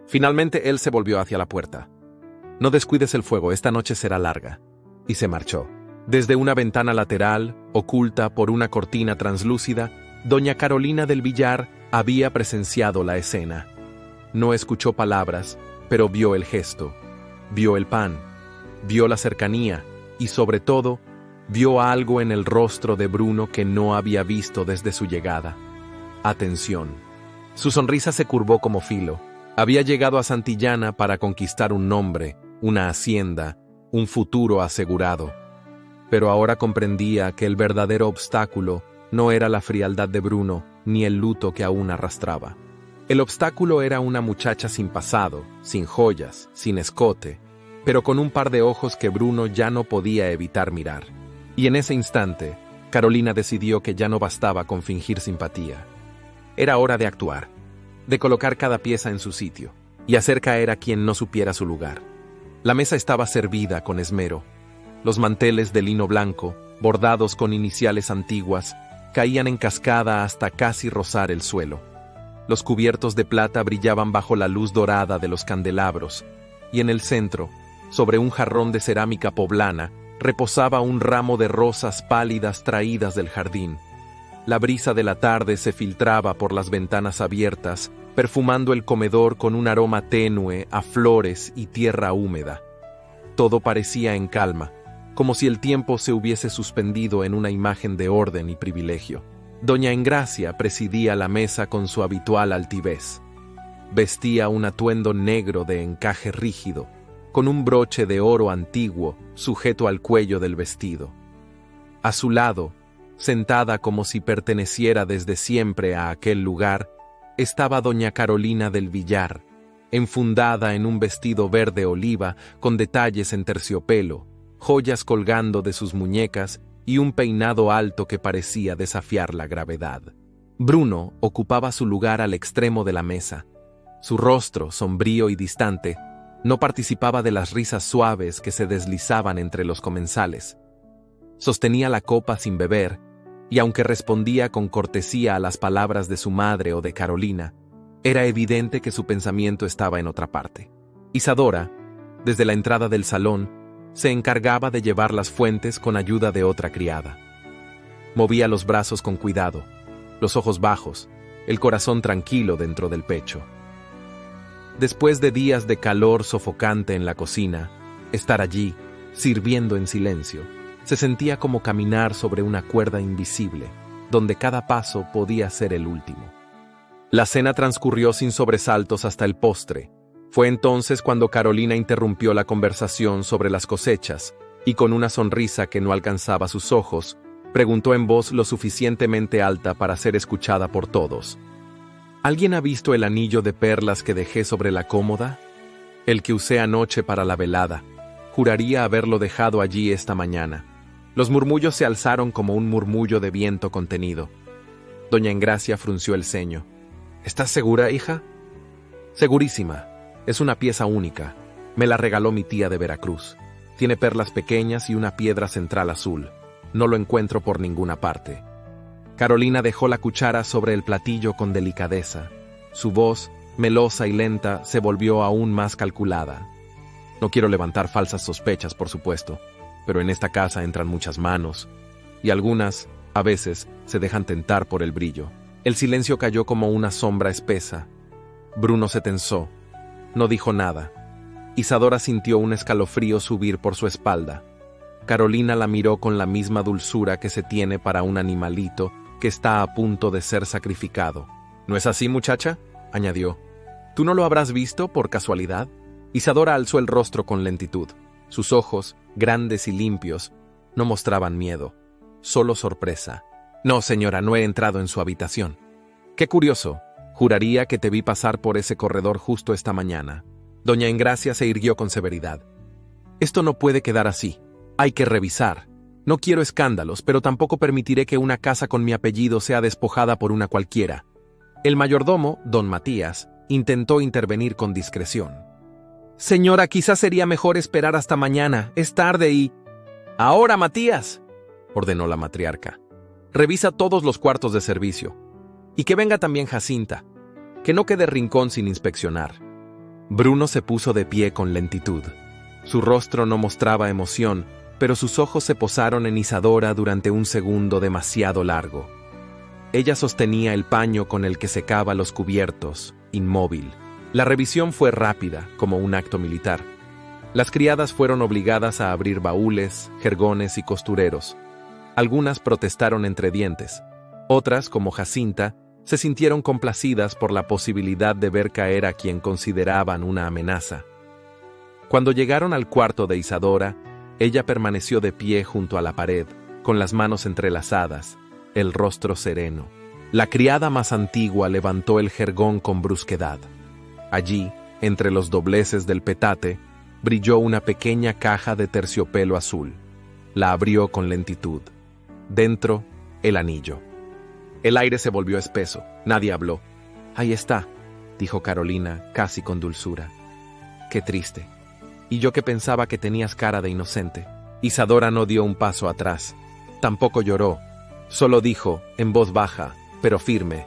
Finalmente él se volvió hacia la puerta. «No descuides el fuego, esta noche será larga», y se marchó. Desde una ventana lateral, oculta por una cortina translúcida, doña Carolina del Villar había presenciado la escena. No escuchó palabras, pero vio el gesto, vio el pan, vio la cercanía y, sobre todo, vio algo en el rostro de Bruno que no había visto desde su llegada. Atención. Su sonrisa se curvó como filo. Había llegado a Santillana para conquistar un nombre, una hacienda, un futuro asegurado. Pero ahora comprendía que el verdadero obstáculo no era la frialdad de Bruno ni el luto que aún arrastraba. El obstáculo era una muchacha sin pasado, sin joyas, sin escote, pero con un par de ojos que Bruno ya no podía evitar mirar. Y en ese instante, Carolina decidió que ya no bastaba con fingir simpatía. Era hora de actuar, de colocar cada pieza en su sitio y hacer caer a quien no supiera su lugar. La mesa estaba servida con esmero. Los manteles de lino blanco, bordados con iniciales antiguas, caían en cascada hasta casi rozar el suelo. Los cubiertos de plata brillaban bajo la luz dorada de los candelabros, y en el centro, sobre un jarrón de cerámica poblana, reposaba un ramo de rosas pálidas traídas del jardín. La brisa de la tarde se filtraba por las ventanas abiertas, perfumando el comedor con un aroma tenue a flores y tierra húmeda. Todo parecía en calma, como si el tiempo se hubiese suspendido en una imagen de orden y privilegio. Doña Engracia presidía la mesa con su habitual altivez. Vestía un atuendo negro de encaje rígido, con un broche de oro antiguo sujeto al cuello del vestido. A su lado, sentada como si perteneciera desde siempre a aquel lugar, estaba doña Carolina del Villar, enfundada en un vestido verde oliva con detalles en terciopelo, joyas colgando de sus muñecas y un peinado alto que parecía desafiar la gravedad. Bruno ocupaba su lugar al extremo de la mesa. Su rostro, sombrío y distante, no participaba de las risas suaves que se deslizaban entre los comensales. Sostenía la copa sin beber, y aunque respondía con cortesía a las palabras de su madre o de Carolina, era evidente que su pensamiento estaba en otra parte. Isadora, desde la entrada del salón, se encargaba de llevar las fuentes con ayuda de otra criada. Movía los brazos con cuidado, los ojos bajos, el corazón tranquilo dentro del pecho. Después de días de calor sofocante en la cocina, estar allí, sirviendo en silencio, se sentía como caminar sobre una cuerda invisible, donde cada paso podía ser el último. La cena transcurrió sin sobresaltos hasta el postre. Fue entonces cuando Carolina interrumpió la conversación sobre las cosechas y con una sonrisa que no alcanzaba sus ojos, preguntó en voz lo suficientemente alta para ser escuchada por todos. ¿Alguien ha visto el anillo de perlas que dejé sobre la cómoda? El que usé anoche para la velada. Juraría haberlo dejado allí esta mañana. Los murmullos se alzaron como un murmullo de viento contenido. Doña Engracia frunció el ceño. ¿Estás segura, hija? Segurísima. Es una pieza única. Me la regaló mi tía de Veracruz. Tiene perlas pequeñas y una piedra central azul. No lo encuentro por ninguna parte. Carolina dejó la cuchara sobre el platillo con delicadeza. Su voz, melosa y lenta, se volvió aún más calculada. No quiero levantar falsas sospechas, por supuesto, pero en esta casa entran muchas manos, y algunas, a veces, se dejan tentar por el brillo. El silencio cayó como una sombra espesa. Bruno se tensó. No dijo nada. Isadora sintió un escalofrío subir por su espalda. Carolina la miró con la misma dulzura que se tiene para un animalito que está a punto de ser sacrificado. ¿No es así, muchacha?, añadió. ¿Tú no lo habrás visto por casualidad? Isadora alzó el rostro con lentitud. Sus ojos, grandes y limpios, no mostraban miedo, solo sorpresa. No, señora, no he entrado en su habitación. Qué curioso. Juraría que te vi pasar por ese corredor justo esta mañana. Doña Engracia se irguió con severidad. Esto no puede quedar así. Hay que revisar. No quiero escándalos, pero tampoco permitiré que una casa con mi apellido sea despojada por una cualquiera. El mayordomo, don Matías, intentó intervenir con discreción. Señora, quizás sería mejor esperar hasta mañana. Es tarde y... ¡Ahora, Matías!, ordenó la matriarca. Revisa todos los cuartos de servicio. Y que venga también Jacinta. Que no quede rincón sin inspeccionar. Bruno se puso de pie con lentitud. Su rostro no mostraba emoción, pero sus ojos se posaron en Isadora durante un segundo demasiado largo. Ella sostenía el paño con el que secaba los cubiertos, inmóvil. La revisión fue rápida, como un acto militar. Las criadas fueron obligadas a abrir baúles, jergones y costureros. Algunas protestaron entre dientes. Otras, como Jacinta, Se sintieron complacidas por la posibilidad de ver caer a quien consideraban una amenaza. Cuando llegaron al cuarto de Isadora, ella permaneció de pie junto a la pared, con las manos entrelazadas, el rostro sereno. La criada más antigua levantó el jergón con brusquedad. Allí, entre los dobleces del petate, brilló una pequeña caja de terciopelo azul. La abrió con lentitud. Dentro, el anillo. El aire se volvió espeso. Nadie habló. «Ahí está», dijo Carolina, casi con dulzura. «Qué triste. Y yo que pensaba que tenías cara de inocente». Isadora no dio un paso atrás. Tampoco lloró. Solo dijo, en voz baja, pero firme: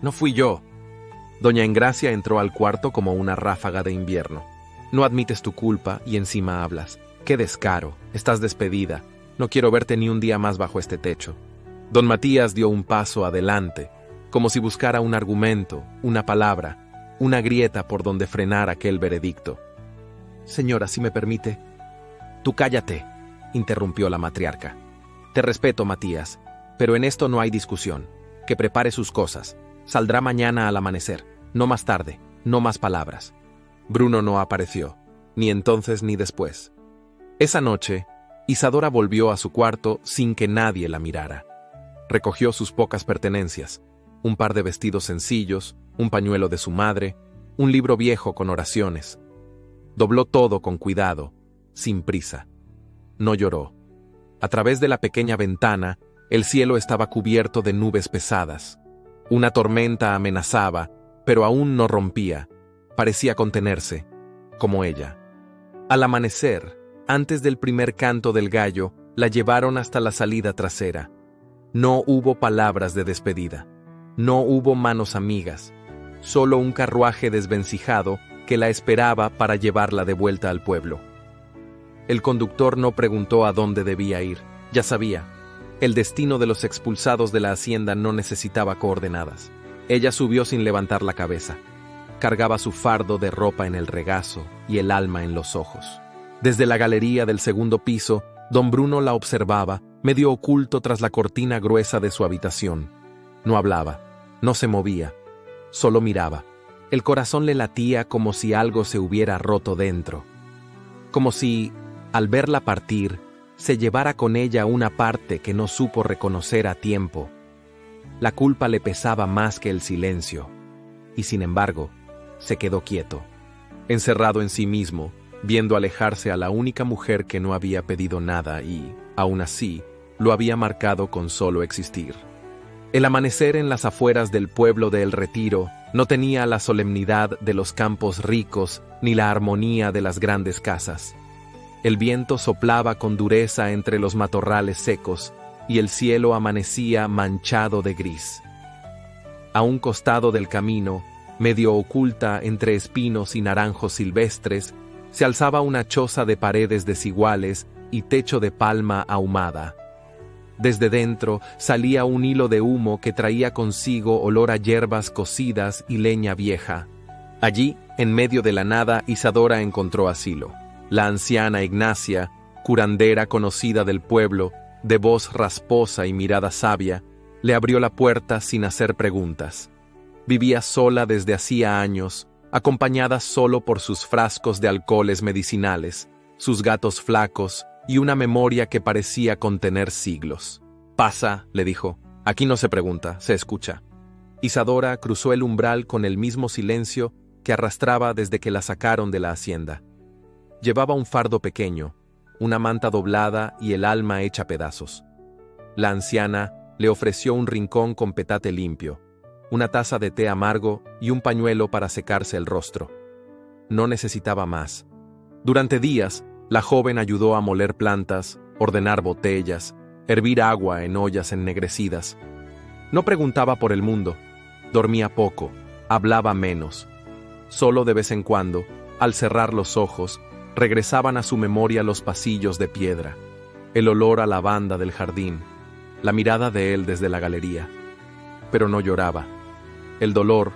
«No fui yo». Doña Engracia entró al cuarto como una ráfaga de invierno. «No admites tu culpa y encima hablas. ¡Qué descaro! Estás despedida. No quiero verte ni un día más bajo este techo». Don Matías dio un paso adelante, como si buscara un argumento, una palabra, una grieta por donde frenar aquel veredicto. «Señora, si me permite». «Tú cállate», interrumpió la matriarca. «Te respeto, Matías, pero en esto no hay discusión. Que prepare sus cosas. Saldrá mañana al amanecer. No más tarde, no más palabras». Bruno no apareció, ni entonces ni después. Esa noche, Isadora volvió a su cuarto sin que nadie la mirara. Recogió sus pocas pertenencias: un par de vestidos sencillos, un pañuelo de su madre, un libro viejo con oraciones. Dobló todo con cuidado, sin prisa. No lloró. A través de la pequeña ventana, el cielo estaba cubierto de nubes pesadas. Una tormenta amenazaba, pero aún no rompía. Parecía contenerse, como ella. Al amanecer, antes del primer canto del gallo, la llevaron hasta la salida trasera. No hubo palabras de despedida. No hubo manos amigas. Solo un carruaje desvencijado que la esperaba para llevarla de vuelta al pueblo. El conductor no preguntó a dónde debía ir. Ya sabía. El destino de los expulsados de la hacienda no necesitaba coordenadas. Ella subió sin levantar la cabeza. Cargaba su fardo de ropa en el regazo y el alma en los ojos. Desde la galería del segundo piso, don Bruno la observaba, medio oculto tras la cortina gruesa de su habitación. No hablaba, no se movía, solo miraba. El corazón le latía como si algo se hubiera roto dentro. Como si, al verla partir, se llevara con ella una parte que no supo reconocer a tiempo. La culpa le pesaba más que el silencio, y sin embargo, se quedó quieto, encerrado en sí mismo, viendo alejarse a la única mujer que no había pedido nada y, aún así, lo había marcado con solo existir. El amanecer en las afueras del pueblo de El Retiro no tenía la solemnidad de los campos ricos ni la armonía de las grandes casas. El viento soplaba con dureza entre los matorrales secos y el cielo amanecía manchado de gris. A un costado del camino, medio oculta entre espinos y naranjos silvestres, se alzaba una choza de paredes desiguales y techo de palma ahumada. Desde dentro salía un hilo de humo que traía consigo olor a hierbas cocidas y leña vieja. Allí, en medio de la nada, Isadora encontró asilo. La anciana Ignacia, curandera conocida del pueblo, de voz rasposa y mirada sabia, le abrió la puerta sin hacer preguntas. Vivía sola desde hacía años, acompañada solo por sus frascos de alcoholes medicinales, sus gatos flacos y una memoria que parecía contener siglos. «Pasa», le dijo. «Aquí no se pregunta, se escucha». Isadora cruzó el umbral con el mismo silencio que arrastraba desde que la sacaron de la hacienda. Llevaba un fardo pequeño, una manta doblada y el alma hecha pedazos. La anciana le ofreció un rincón con petate limpio, una taza de té amargo y un pañuelo para secarse el rostro. No necesitaba más. Durante días, la joven ayudó a moler plantas, ordenar botellas, hervir agua en ollas ennegrecidas. No preguntaba por el mundo, dormía poco, hablaba menos. Solo de vez en cuando, al cerrar los ojos, regresaban a su memoria los pasillos de piedra, el olor a lavanda del jardín, la mirada de él desde la galería. Pero no lloraba. El dolor,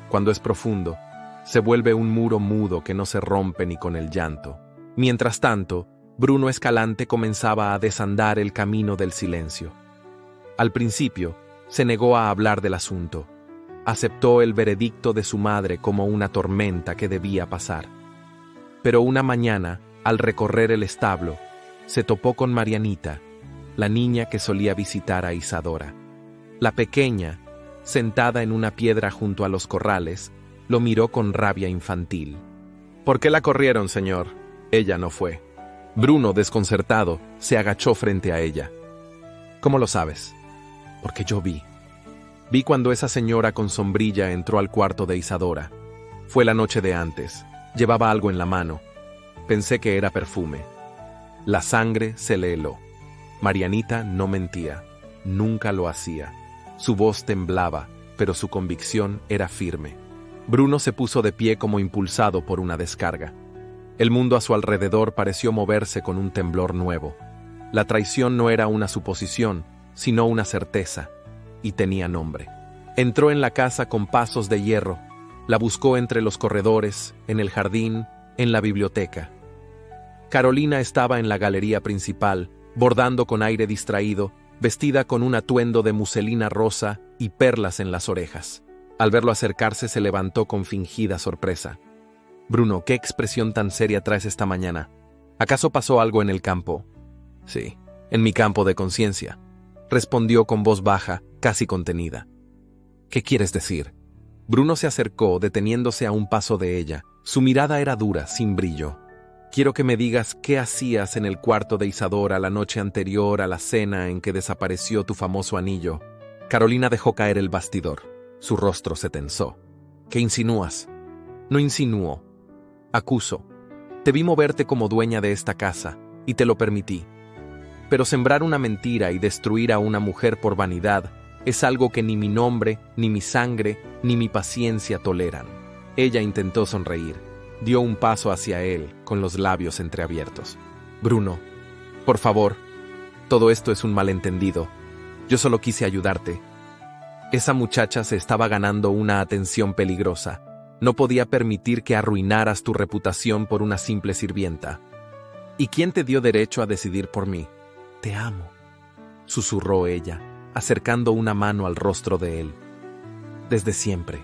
cuando es profundo, se vuelve un muro mudo que no se rompe ni con el llanto. Mientras tanto, Bruno Escalante comenzaba a desandar el camino del silencio. Al principio, se negó a hablar del asunto. Aceptó el veredicto de su madre como una tormenta que debía pasar. Pero una mañana, al recorrer el establo, se topó con Marianita, la niña que solía visitar a Isadora. La pequeña, sentada en una piedra junto a los corrales, lo miró con rabia infantil. «¿Por qué la corrieron, señor? Ella no fue». Bruno, desconcertado, se agachó frente a ella. «¿Cómo lo sabes?» «Porque yo vi. Vi cuando esa señora con sombrilla entró al cuarto de Isadora. Fue la noche de antes. Llevaba algo en la mano. Pensé que era perfume. La sangre se le heló. Marianita no mentía. Nunca lo hacía. Su voz temblaba, pero su convicción era firme». Bruno se puso de pie como impulsado por una descarga. El mundo a su alrededor pareció moverse con un temblor nuevo. La traición no era una suposición, sino una certeza, y tenía nombre. Entró en la casa con pasos de hierro. La buscó entre los corredores, en el jardín, en la biblioteca. Carolina estaba en la galería principal, bordando con aire distraído, vestida con un atuendo de muselina rosa y perlas en las orejas. Al verlo acercarse, se levantó con fingida sorpresa. «Bruno, ¿qué expresión tan seria traes esta mañana? ¿Acaso pasó algo en el campo?» «Sí, en mi campo de conciencia», respondió con voz baja, casi contenida. «¿Qué quieres decir?» Bruno se acercó, deteniéndose a un paso de ella. Su mirada era dura, sin brillo. «Quiero que me digas qué hacías en el cuarto de Isadora la noche anterior a la cena en que desapareció tu famoso anillo». Carolina dejó caer el bastidor. Su rostro se tensó. «¿Qué insinúas?» «No insinúo. Acuso. Te vi moverte como dueña de esta casa, y te lo permití. Pero sembrar una mentira y destruir a una mujer por vanidad es algo que ni mi nombre, ni mi sangre, ni mi paciencia toleran». Ella intentó sonreír. Dio un paso hacia él, con los labios entreabiertos. «Bruno, por favor, todo esto es un malentendido. Yo solo quise ayudarte. Esa muchacha se estaba ganando una atención peligrosa. No podía permitir que arruinaras tu reputación por una simple sirvienta. ¿Y quién te dio derecho a decidir por mí?» «Te amo», susurró ella, acercando una mano al rostro de él. «Desde siempre.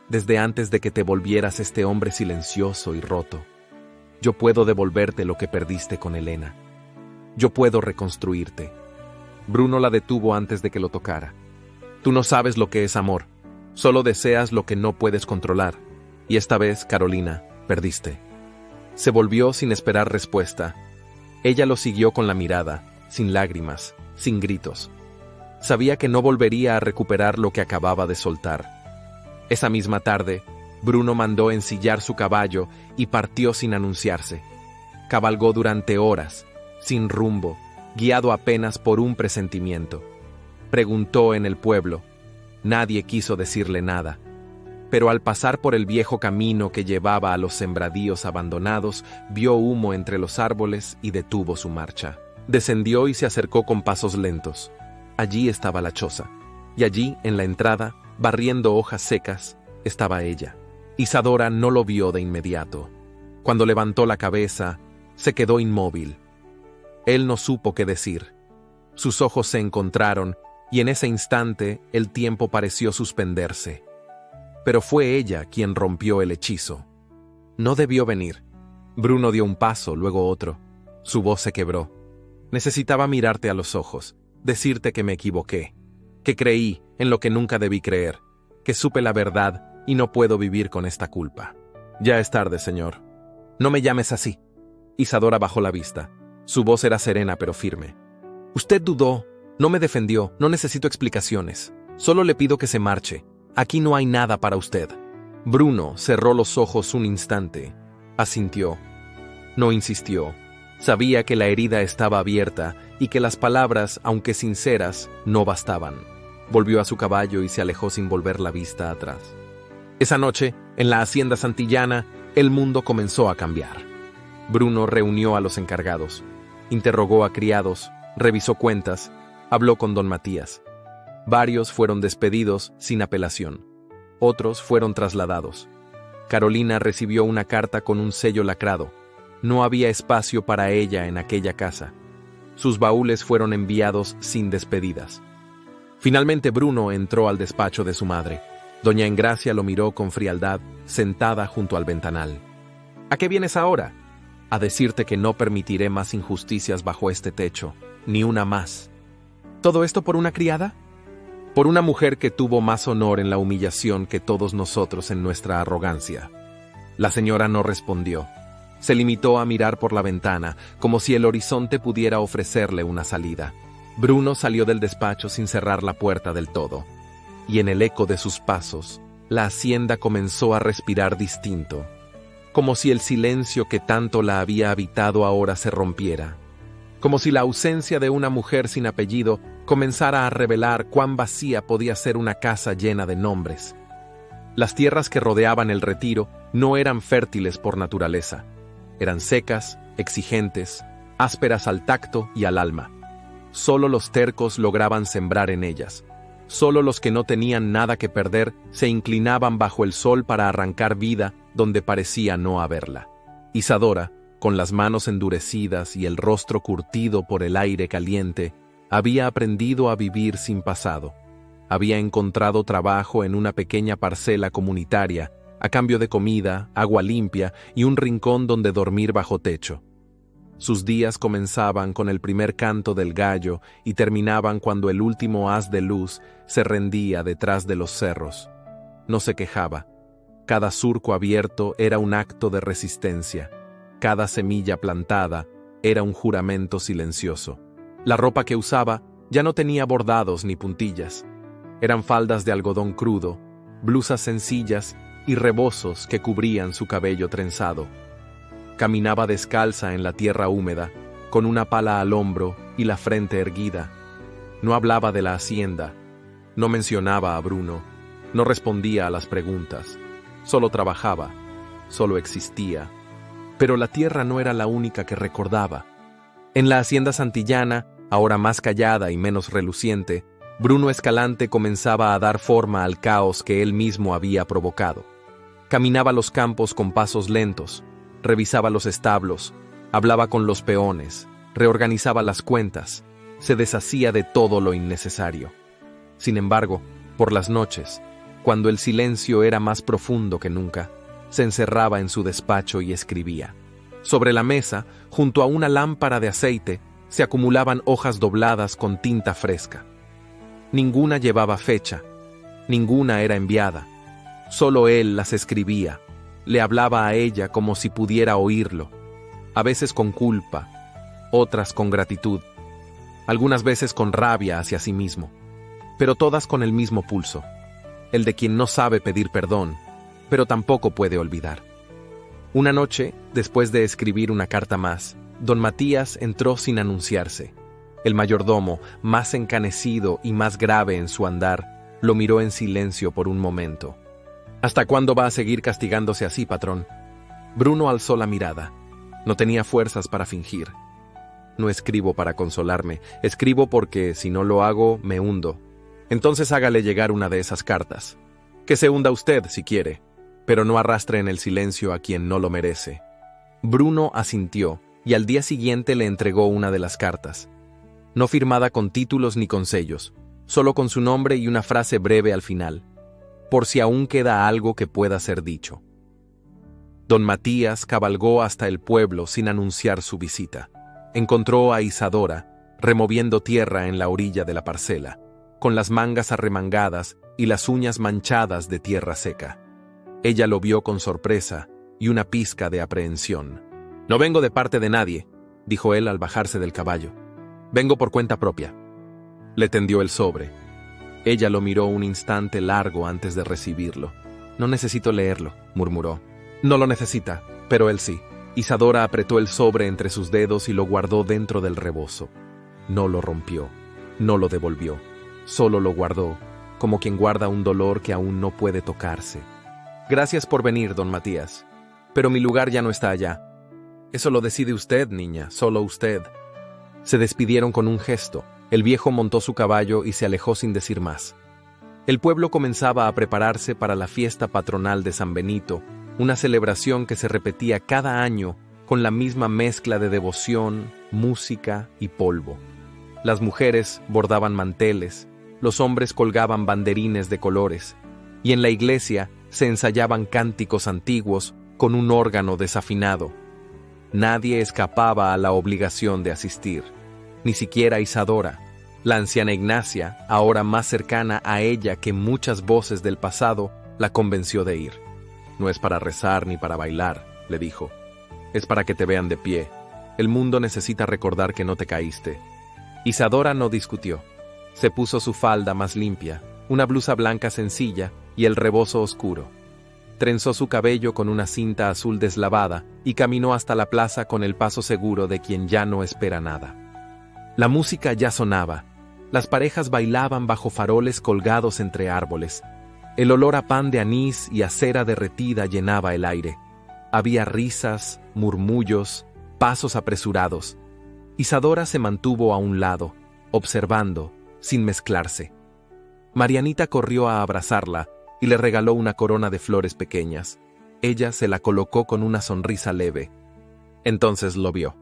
Desde antes de que te volvieras este hombre silencioso y roto. Yo puedo devolverte lo que perdiste con Elena. Yo puedo reconstruirte». Bruno la detuvo antes de que lo tocara. «Tú no sabes lo que es amor. Solo deseas lo que no puedes controlar. Y esta vez, Carolina, perdiste». Se volvió sin esperar respuesta. Ella lo siguió con la mirada, sin lágrimas, sin gritos. Sabía que no volvería a recuperar lo que acababa de soltar. Esa misma tarde, Bruno mandó ensillar su caballo y partió sin anunciarse. Cabalgó durante horas, sin rumbo, guiado apenas por un presentimiento. Preguntó en el pueblo. Nadie quiso decirle nada. Pero al pasar por el viejo camino que llevaba a los sembradíos abandonados, vio humo entre los árboles y detuvo su marcha. Descendió y se acercó con pasos lentos. Allí estaba la choza. Y allí, en la entrada, barriendo hojas secas, estaba ella. Isadora no lo vio de inmediato. Cuando levantó la cabeza, se quedó inmóvil. Él no supo qué decir. Sus ojos se encontraron y en ese instante el tiempo pareció suspenderse. Pero fue ella quien rompió el hechizo. No debió venir. Bruno dio un paso, luego otro. Su voz se quebró. Necesitaba mirarte a los ojos, decirte que me equivoqué, que creí en lo que nunca debí creer, que supe la verdad y no puedo vivir con esta culpa. Ya es tarde, señor. No me llames así. Isadora bajó la vista. Su voz era serena pero firme. Usted dudó. No me defendió, no necesito explicaciones. Solo le pido que se marche. Aquí no hay nada para usted. Bruno cerró los ojos un instante. Asintió. No insistió. Sabía que la herida estaba abierta y que las palabras, aunque sinceras, no bastaban. Volvió a su caballo y se alejó sin volver la vista atrás. Esa noche, en la hacienda santillana, el mundo comenzó a cambiar. Bruno reunió a los encargados, interrogó a criados, revisó cuentas, habló con don Matías. Varios fueron despedidos sin apelación. Otros fueron trasladados. Carolina recibió una carta con un sello lacrado. No había espacio para ella en aquella casa. Sus baúles fueron enviados sin despedidas. Finalmente Bruno entró al despacho de su madre. Doña Engracia lo miró con frialdad, sentada junto al ventanal. ¿A qué vienes ahora? A decirte que no permitiré más injusticias bajo este techo, ni una más. ¿Todo esto por una criada? Por una mujer que tuvo más honor en la humillación que todos nosotros en nuestra arrogancia. La señora no respondió. Se limitó a mirar por la ventana, como si el horizonte pudiera ofrecerle una salida. Bruno salió del despacho sin cerrar la puerta del todo. Y en el eco de sus pasos, la hacienda comenzó a respirar distinto, como si el silencio que tanto la había habitado ahora se rompiera, como si la ausencia de una mujer sin apellido comenzara a revelar cuán vacía podía ser una casa llena de nombres. Las tierras que rodeaban el retiro no eran fértiles por naturaleza, eran secas, exigentes, ásperas al tacto y al alma. Solo los tercos lograban sembrar en ellas. Solo los que no tenían nada que perder se inclinaban bajo el sol para arrancar vida donde parecía no haberla. Isadora, con las manos endurecidas y el rostro curtido por el aire caliente, había aprendido a vivir sin pasado. Había encontrado trabajo en una pequeña parcela comunitaria, a cambio de comida, agua limpia y un rincón donde dormir bajo techo. Sus días comenzaban con el primer canto del gallo y terminaban cuando el último haz de luz se rendía detrás de los cerros. No se quejaba. Cada surco abierto era un acto de resistencia. Cada semilla plantada era un juramento silencioso. La ropa que usaba ya no tenía bordados ni puntillas. Eran faldas de algodón crudo, blusas sencillas y rebozos que cubrían su cabello trenzado. Caminaba descalza en la tierra húmeda, con una pala al hombro y la frente erguida. No hablaba de la hacienda, no mencionaba a Bruno, no respondía a las preguntas. Solo trabajaba, solo existía. Pero la tierra no era la única que recordaba. En la hacienda santillana, ahora más callada y menos reluciente, Bruno Escalante comenzaba a dar forma al caos que él mismo había provocado. Caminaba los campos con pasos lentos, revisaba los establos, hablaba con los peones, reorganizaba las cuentas, se deshacía de todo lo innecesario. Sin embargo, por las noches, cuando el silencio era más profundo que nunca, se encerraba en su despacho y escribía. Sobre la mesa, junto a una lámpara de aceite, se acumulaban hojas dobladas con tinta fresca. Ninguna llevaba fecha, ninguna era enviada. Solo él las escribía. Le hablaba a ella como si pudiera oírlo, a veces con culpa, otras con gratitud, algunas veces con rabia hacia sí mismo, pero todas con el mismo pulso, el de quien no sabe pedir perdón, pero tampoco puede olvidar. Una noche, después de escribir una carta más, don Matías entró sin anunciarse. El mayordomo, más encanecido y más grave en su andar, lo miró en silencio por un momento. ¿Hasta cuándo va a seguir castigándose así, patrón? Bruno alzó la mirada. No tenía fuerzas para fingir. No escribo para consolarme, escribo porque, si no lo hago, me hundo. Entonces hágale llegar una de esas cartas. Que se hunda usted, si quiere, pero no arrastre en el silencio a quien no lo merece. Bruno asintió, y al día siguiente le entregó una de las cartas. No firmada con títulos ni con sellos, solo con su nombre y una frase breve al final. Por si aún queda algo que pueda ser dicho. Don Matías cabalgó hasta el pueblo sin anunciar su visita. Encontró a Isadora, removiendo tierra en la orilla de la parcela, con las mangas arremangadas y las uñas manchadas de tierra seca. Ella lo vio con sorpresa y una pizca de aprehensión. «No vengo de parte de nadie», dijo él al bajarse del caballo. «Vengo por cuenta propia». Le tendió el sobre. Ella lo miró un instante largo antes de recibirlo. «No necesito leerlo», murmuró. «No lo necesita, pero él sí». Isadora apretó el sobre entre sus dedos y lo guardó dentro del rebozo. No lo rompió, no lo devolvió, solo lo guardó, como quien guarda un dolor que aún no puede tocarse. «Gracias por venir, don Matías, pero mi lugar ya no está allá». «Eso lo decide usted, niña, solo usted». Se despidieron con un gesto. El viejo montó su caballo y se alejó sin decir más. El pueblo comenzaba a prepararse para la fiesta patronal de San Benito, una celebración que se repetía cada año con la misma mezcla de devoción, música y polvo. Las mujeres bordaban manteles, los hombres colgaban banderines de colores, y en la iglesia se ensayaban cánticos antiguos con un órgano desafinado. Nadie escapaba a la obligación de asistir, ni siquiera Isadora, la anciana Ignacia, ahora más cercana a ella que muchas voces del pasado, la convenció de ir. «No es para rezar ni para bailar», le dijo. «Es para que te vean de pie. El mundo necesita recordar que no te caíste». Isadora no discutió. Se puso su falda más limpia, una blusa blanca sencilla y el rebozo oscuro. Trenzó su cabello con una cinta azul deslavada y caminó hasta la plaza con el paso seguro de quien ya no espera nada. La música ya sonaba. Las parejas bailaban bajo faroles colgados entre árboles. El olor a pan de anís y a cera derretida llenaba el aire. Había risas, murmullos, pasos apresurados. Isadora se mantuvo a un lado, observando, sin mezclarse. Marianita corrió a abrazarla y le regaló una corona de flores pequeñas. Ella se la colocó con una sonrisa leve. Entonces lo vio.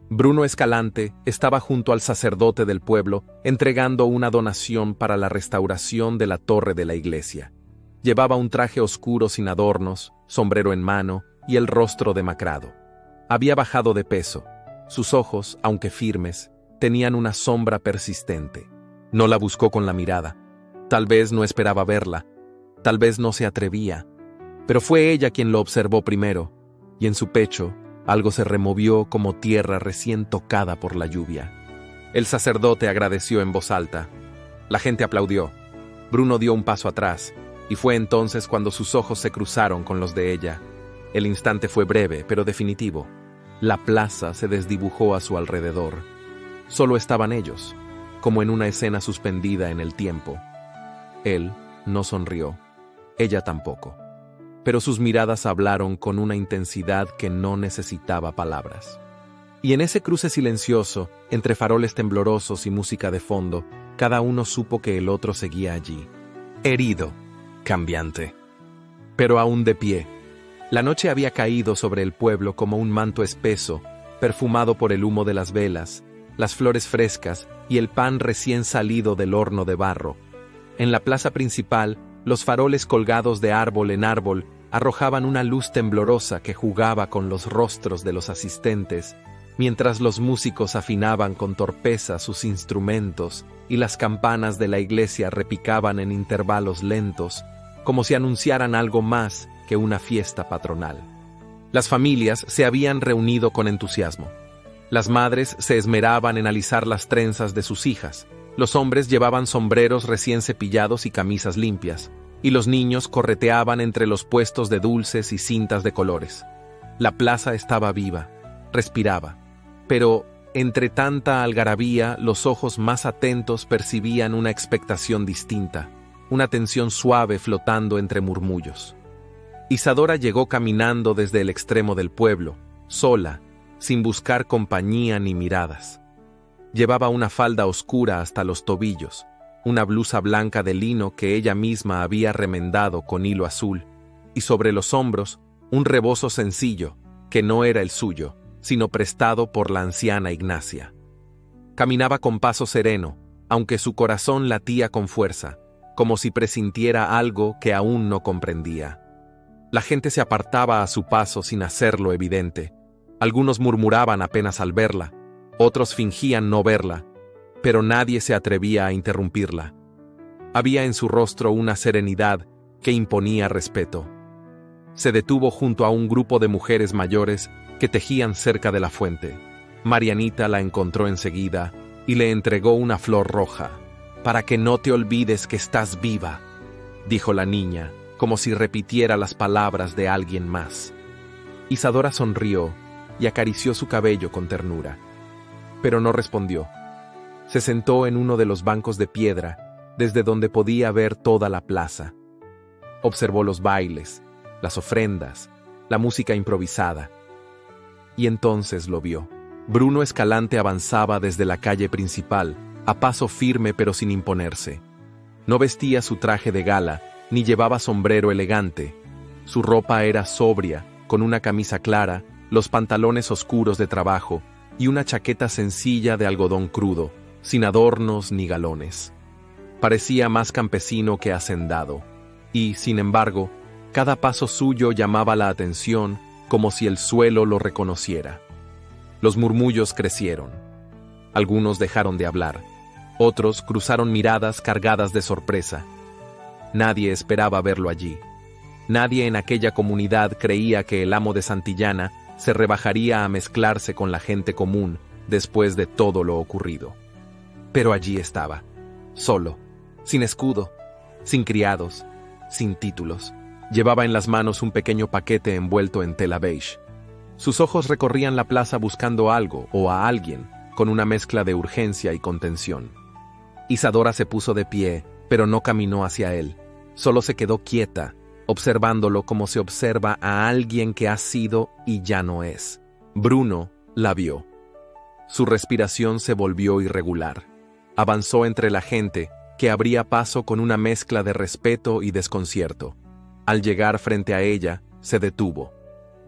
Bruno Escalante estaba junto al sacerdote del pueblo entregando una donación para la restauración de la torre de la iglesia. Llevaba un traje oscuro sin adornos, sombrero en mano y el rostro demacrado. Había bajado de peso. Sus ojos, aunque firmes, tenían una sombra persistente. No la buscó con la mirada. Tal vez no esperaba verla. Tal vez no se atrevía. Pero fue ella quien lo observó primero, y en su pecho algo se removió como tierra recién tocada por la lluvia. El sacerdote agradeció en voz alta. La gente aplaudió. Bruno dio un paso atrás, y fue entonces cuando sus ojos se cruzaron con los de ella. El instante fue breve, pero definitivo. La plaza se desdibujó a su alrededor. Solo estaban ellos, como en una escena suspendida en el tiempo. Él no sonrió, ella tampoco. Pero sus miradas hablaron con una intensidad que no necesitaba palabras. Y en ese cruce silencioso, entre faroles temblorosos y música de fondo, cada uno supo que el otro seguía allí. Herido, cambiante, pero aún de pie. La noche había caído sobre el pueblo como un manto espeso, perfumado por el humo de las velas, las flores frescas y el pan recién salido del horno de barro. En la plaza principal, los faroles colgados de árbol en árbol arrojaban una luz temblorosa que jugaba con los rostros de los asistentes, mientras los músicos afinaban con torpeza sus instrumentos y las campanas de la iglesia repicaban en intervalos lentos, como si anunciaran algo más que una fiesta patronal. Las familias se habían reunido con entusiasmo. Las madres se esmeraban en alisar las trenzas de sus hijas, los hombres llevaban sombreros recién cepillados y camisas limpias, y los niños correteaban entre los puestos de dulces y cintas de colores. La plaza estaba viva, respiraba, pero entre tanta algarabía los ojos más atentos percibían una expectación distinta, una tensión suave flotando entre murmullos. Isadora llegó caminando desde el extremo del pueblo, sola, sin buscar compañía ni miradas. Llevaba una falda oscura hasta los tobillos, una blusa blanca de lino que ella misma había remendado con hilo azul, y sobre los hombros un rebozo sencillo, que no era el suyo, sino prestado por la anciana Ignacia. Caminaba con paso sereno, aunque su corazón latía con fuerza, como si presintiera algo que aún no comprendía. La gente se apartaba a su paso sin hacerlo evidente. Algunos murmuraban apenas al verla, otros fingían no verla, pero nadie se atrevía a interrumpirla. Había en su rostro una serenidad que imponía respeto. Se detuvo junto a un grupo de mujeres mayores que tejían cerca de la fuente. Marianita la encontró enseguida y le entregó una flor roja. «Para que no te olvides que estás viva», dijo la niña, como si repitiera las palabras de alguien más. Isadora sonrió y acarició su cabello con ternura, pero no respondió. Se sentó en uno de los bancos de piedra, desde donde podía ver toda la plaza. Observó los bailes, las ofrendas, la música improvisada. Y entonces lo vio. Bruno Escalante avanzaba desde la calle principal, a paso firme pero sin imponerse. No vestía su traje de gala, ni llevaba sombrero elegante. Su ropa era sobria, con una camisa clara, los pantalones oscuros de trabajo y una chaqueta sencilla de algodón crudo, sin adornos ni galones. Parecía más campesino que hacendado. y, sin embargo, cada paso suyo llamaba la atención como si el suelo lo reconociera. Los murmullos crecieron. Algunos dejaron de hablar. Otros cruzaron miradas cargadas de sorpresa. Nadie esperaba verlo allí. Nadie en aquella comunidad creía que el amo de Santillana se rebajaría a mezclarse con la gente común después de todo lo ocurrido. Pero allí estaba, solo, sin escudo, sin criados, sin títulos. Llevaba en las manos un pequeño paquete envuelto en tela beige. Sus ojos recorrían la plaza buscando algo o a alguien, con una mezcla de urgencia y contención. Isadora se puso de pie, pero no caminó hacia él. Solo se quedó quieta, observándolo como se observa a alguien que ha sido y ya no es. Bruno la vio. Su respiración se volvió irregular. Avanzó entre la gente, que abría paso con una mezcla de respeto y desconcierto. Al llegar frente a ella, se detuvo.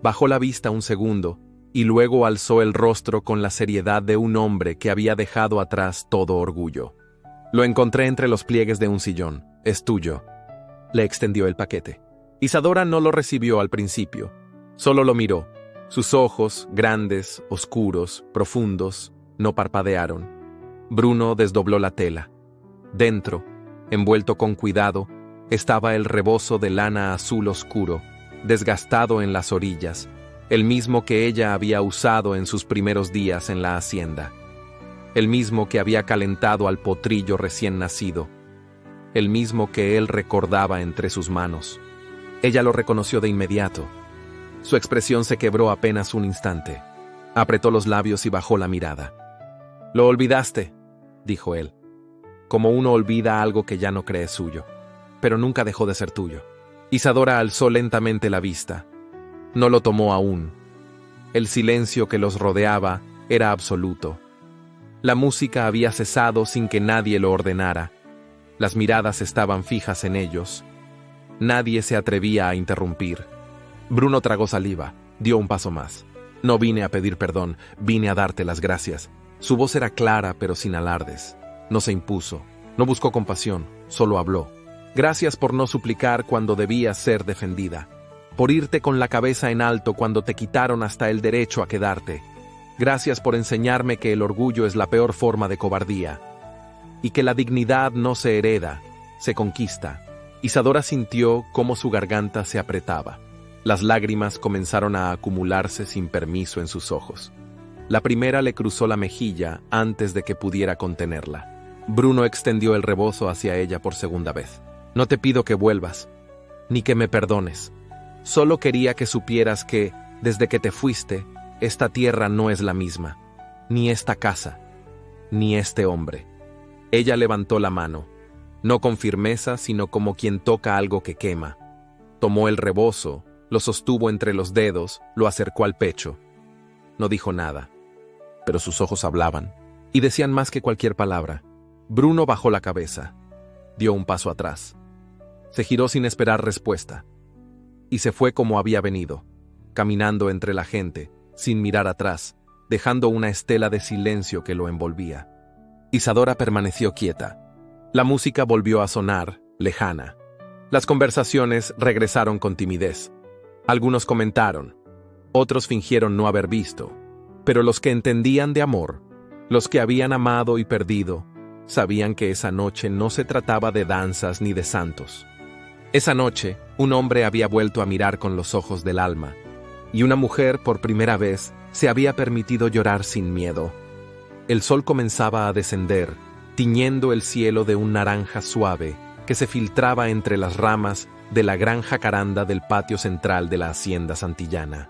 Bajó la vista un segundo, y luego alzó el rostro con la seriedad de un hombre que había dejado atrás todo orgullo. Lo encontré entre los pliegues de un sillón. Es tuyo. Le extendió el paquete. Isadora no lo recibió al principio. Solo lo miró. Sus ojos, grandes, oscuros, profundos, no parpadearon. Bruno desdobló la tela. Dentro, envuelto con cuidado, estaba el rebozo de lana azul oscuro, desgastado en las orillas, el mismo que ella había usado en sus primeros días en la hacienda. El mismo que había calentado al potrillo recién nacido. El mismo que él recordaba entre sus manos. Ella lo reconoció de inmediato. Su expresión se quebró apenas un instante. Apretó los labios y bajó la mirada. «Lo olvidaste», dijo él, como uno olvida algo que ya no cree suyo, pero nunca dejó de ser tuyo. Isadora alzó lentamente la vista. No lo tomó aún. El silencio que los rodeaba era absoluto. La música había cesado sin que nadie lo ordenara. Las miradas estaban fijas en ellos. Nadie se atrevía a interrumpir. Bruno tragó saliva, dio un paso más. «No vine a pedir perdón, vine a darte las gracias». Su voz era clara pero sin alardes. No se impuso, no buscó compasión, solo habló. «Gracias por no suplicar cuando debías ser defendida. Por irte con la cabeza en alto cuando te quitaron hasta el derecho a quedarte. Gracias por enseñarme que el orgullo es la peor forma de cobardía. Y que la dignidad no se hereda, se conquista». Isadora sintió cómo su garganta se apretaba. Las lágrimas comenzaron a acumularse sin permiso en sus ojos. La primera le cruzó la mejilla antes de que pudiera contenerla. Bruno extendió el rebozo hacia ella por segunda vez. «No te pido que vuelvas, ni que me perdones. Solo quería que supieras que, desde que te fuiste, esta tierra no es la misma, ni esta casa, ni este hombre». Ella levantó la mano, no con firmeza, sino como quien toca algo que quema. Tomó el rebozo, lo sostuvo entre los dedos, lo acercó al pecho. No dijo nada, pero sus ojos hablaban, y decían más que cualquier palabra. Bruno bajó la cabeza, dio un paso atrás. Se giró sin esperar respuesta, y se fue como había venido, caminando entre la gente, sin mirar atrás, dejando una estela de silencio que lo envolvía. Isadora permaneció quieta. La música volvió a sonar, lejana. Las conversaciones regresaron con timidez. Algunos comentaron, otros fingieron no haber visto, pero los que entendían de amor, los que habían amado y perdido, sabían que esa noche no se trataba de danzas ni de santos. Esa noche, un hombre había vuelto a mirar con los ojos del alma, y una mujer, por primera vez, se había permitido llorar sin miedo. El sol comenzaba a descender, tiñendo el cielo de un naranja suave que se filtraba entre las ramas de la gran jacaranda del patio central de la hacienda santillana.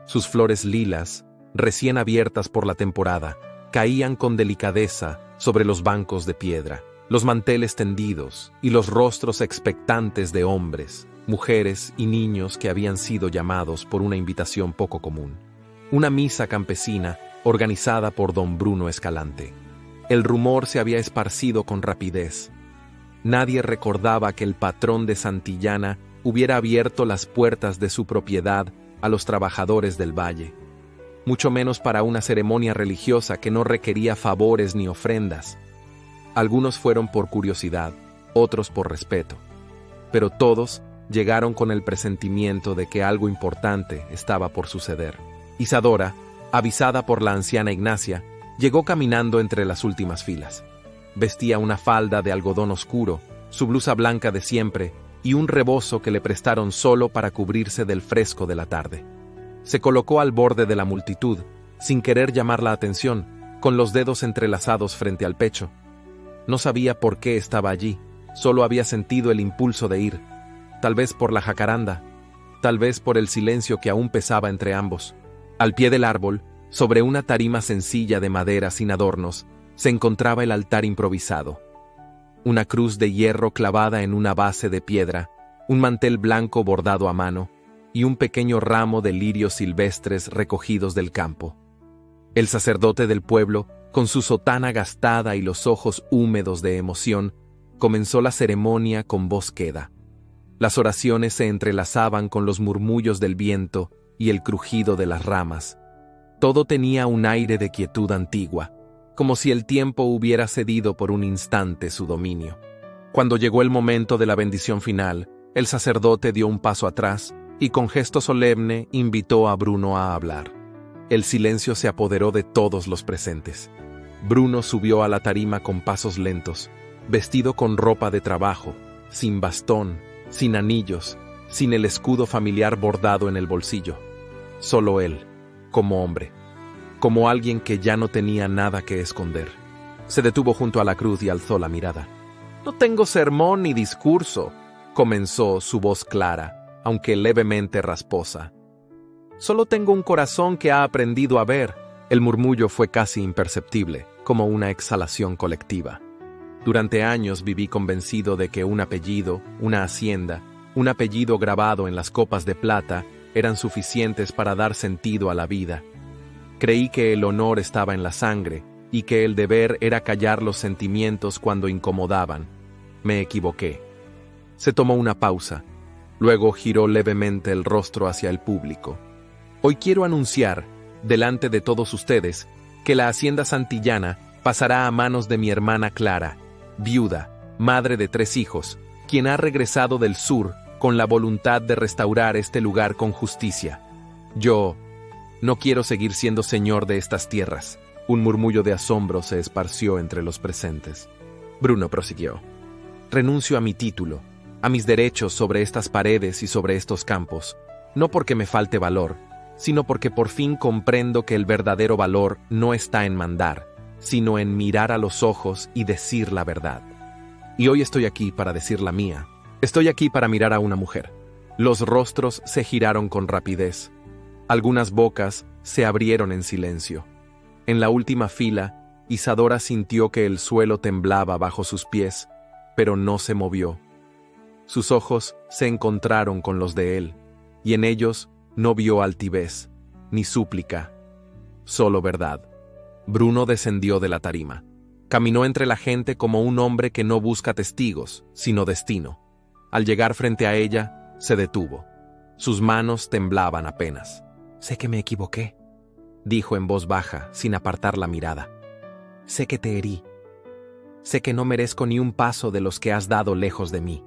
Sus flores lilas, recién abiertas por la temporada, caían con delicadeza sobre los bancos de piedra, los manteles tendidos y los rostros expectantes de hombres, mujeres y niños que habían sido llamados por una invitación poco común. Una misa campesina organizada por don Bruno Escalante. El rumor se había esparcido con rapidez. Nadie recordaba que el patrón de Santillana hubiera abierto las puertas de su propiedad a los trabajadores del valle, mucho menos para una ceremonia religiosa que no requería favores ni ofrendas. Algunos fueron por curiosidad, otros por respeto. pero todos llegaron con el presentimiento de que algo importante estaba por suceder. Isadora, avisada por la anciana Ignacia, llegó caminando entre las últimas filas. Vestía una falda de algodón oscuro, su blusa blanca de siempre y un rebozo que le prestaron solo para cubrirse del fresco de la tarde. Se colocó al borde de la multitud, sin querer llamar la atención, con los dedos entrelazados frente al pecho. No sabía por qué estaba allí, solo había sentido el impulso de ir, tal vez por la jacaranda, tal vez por el silencio que aún pesaba entre ambos. Al pie del árbol, sobre una tarima sencilla de madera sin adornos, se encontraba el altar improvisado. Una cruz de hierro clavada en una base de piedra, un mantel blanco bordado a mano y un pequeño ramo de lirios silvestres recogidos del campo. El sacerdote del pueblo, con su sotana gastada y los ojos húmedos de emoción, comenzó la ceremonia con voz queda. Las oraciones se entrelazaban con los murmullos del viento y el crujido de las ramas. Todo tenía un aire de quietud antigua, como si el tiempo hubiera cedido por un instante su dominio. Cuando llegó el momento de la bendición final, el sacerdote dio un paso atrás y con gesto solemne invitó a Bruno a hablar. El silencio se apoderó de todos los presentes. Bruno subió a la tarima con pasos lentos, vestido con ropa de trabajo, sin bastón, sin anillos, sin el escudo familiar bordado en el bolsillo. Solo él, como hombre, como alguien que ya no tenía nada que esconder. Se detuvo junto a la cruz y alzó la mirada. «No tengo sermón ni discurso», comenzó su voz clara, aunque levemente rasposa. «Solo tengo un corazón que ha aprendido a ver». El murmullo fue casi imperceptible, como una exhalación colectiva. Durante años viví convencido de que un apellido, una hacienda, un apellido grabado en las copas de plata eran suficientes para dar sentido a la vida. Creí que el honor estaba en la sangre y que el deber era callar los sentimientos cuando incomodaban. Me equivoqué. Se tomó una pausa. Luego giró levemente el rostro hacia el público. Hoy quiero anunciar, delante de todos ustedes, que la hacienda santillana pasará a manos de mi hermana Clara, viuda, madre de 3 hijos, quien ha regresado del sur con la voluntad de restaurar este lugar con justicia. Yo no quiero seguir siendo señor de estas tierras. Un murmullo de asombro se esparció entre los presentes. Bruno prosiguió. Renuncio a mi título, a mis derechos sobre estas paredes y sobre estos campos, no porque me falte valor, sino porque por fin comprendo que el verdadero valor no está en mandar, sino en mirar a los ojos y decir la verdad. Y hoy estoy aquí para decir la mía. Estoy aquí para mirar a una mujer. Los rostros se giraron con rapidez. Algunas bocas se abrieron en silencio. En la última fila, Isadora sintió que el suelo temblaba bajo sus pies, pero no se movió. Sus ojos se encontraron con los de él, y en ellos no vio altivez, ni súplica, solo verdad. Bruno descendió de la tarima. Caminó entre la gente como un hombre que no busca testigos, sino destino. Al llegar frente a ella, se detuvo. Sus manos temblaban apenas. «Sé que me equivoqué», dijo en voz baja, sin apartar la mirada. «Sé que te herí. Sé que no merezco ni un paso de los que has dado lejos de mí.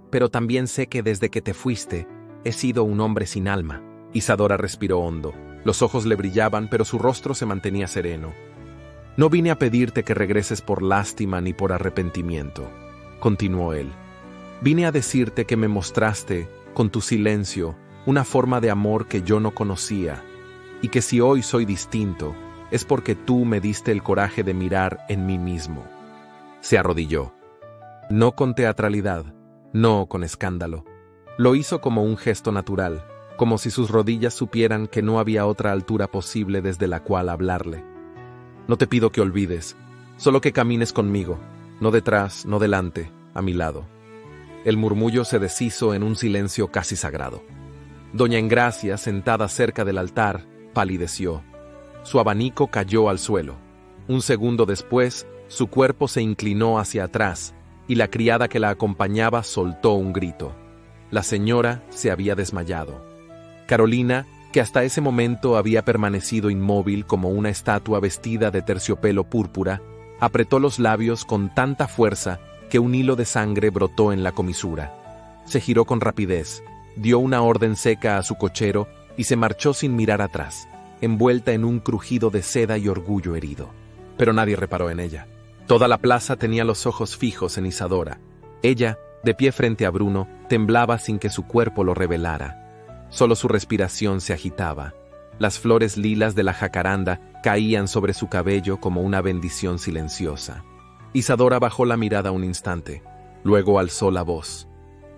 Pero también sé que desde que te fuiste, he sido un hombre sin alma». Isadora respiró hondo. Los ojos le brillaban, pero su rostro se mantenía sereno. «No vine a pedirte que regreses por lástima ni por arrepentimiento», continuó él. «Vine a decirte que me mostraste, con tu silencio, una forma de amor que yo no conocía, y que si hoy soy distinto, es porque tú me diste el coraje de mirar en mí mismo». Se arrodilló. No con teatralidad, no con escándalo. Lo hizo como un gesto natural, como si sus rodillas supieran que no había otra altura posible desde la cual hablarle. «No te pido que olvides, solo que camines conmigo, no detrás, no delante, a mi lado». El murmullo se deshizo en un silencio casi sagrado. Doña Engracia, sentada cerca del altar, palideció. Su abanico cayó al suelo. Un segundo después, su cuerpo se inclinó hacia atrás, y la criada que la acompañaba soltó un grito. La señora se había desmayado. Carolina, que hasta ese momento había permanecido inmóvil como una estatua vestida de terciopelo púrpura, apretó los labios con tanta fuerza que un hilo de sangre brotó en la comisura. Se giró con rapidez, dio una orden seca a su cochero y se marchó sin mirar atrás, envuelta en un crujido de seda y orgullo herido. Pero nadie reparó en ella. Toda la plaza tenía los ojos fijos en Isadora. Ella, de pie frente a Bruno, temblaba sin que su cuerpo lo revelara. Solo su respiración se agitaba. Las flores lilas de la jacaranda caían sobre su cabello como una bendición silenciosa. Isadora bajó la mirada un instante, luego alzó la voz.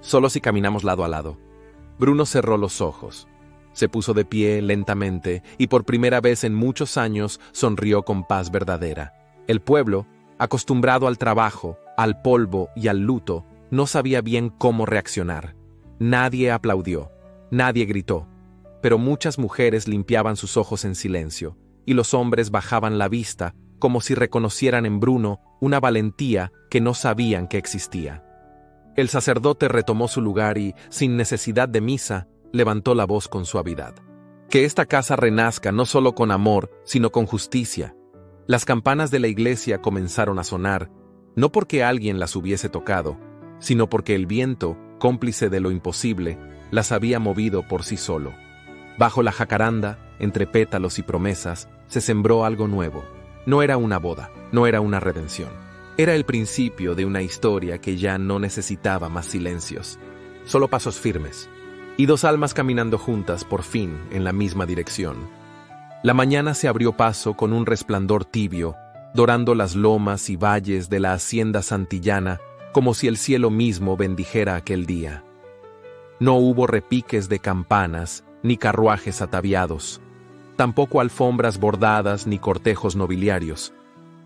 «Solo si caminamos lado a lado». Bruno cerró los ojos. Se puso de pie lentamente y por primera vez en muchos años sonrió con paz verdadera. El pueblo, acostumbrado al trabajo, al polvo y al luto, no sabía bien cómo reaccionar. Nadie aplaudió, nadie gritó, pero muchas mujeres limpiaban sus ojos en silencio, y los hombres bajaban la vista como si reconocieran en Bruno una valentía que no sabían que existía. El sacerdote retomó su lugar y, sin necesidad de misa, levantó la voz con suavidad. Que esta casa renazca no solo con amor, sino con justicia. Las campanas de la iglesia comenzaron a sonar, no porque alguien las hubiese tocado, sino porque el viento, cómplice de lo imposible, las había movido por sí solo. Bajo la jacaranda, entre pétalos y promesas, se sembró algo nuevo. No era una boda, no era una redención. Era el principio de una historia que ya no necesitaba más silencios, solo pasos firmes, y dos almas caminando juntas por fin en la misma dirección. La mañana se abrió paso con un resplandor tibio, dorando las lomas y valles de la hacienda santillana, como si el cielo mismo bendijera aquel día. No hubo repiques de campanas, ni carruajes ataviados, tampoco alfombras bordadas ni cortejos nobiliarios.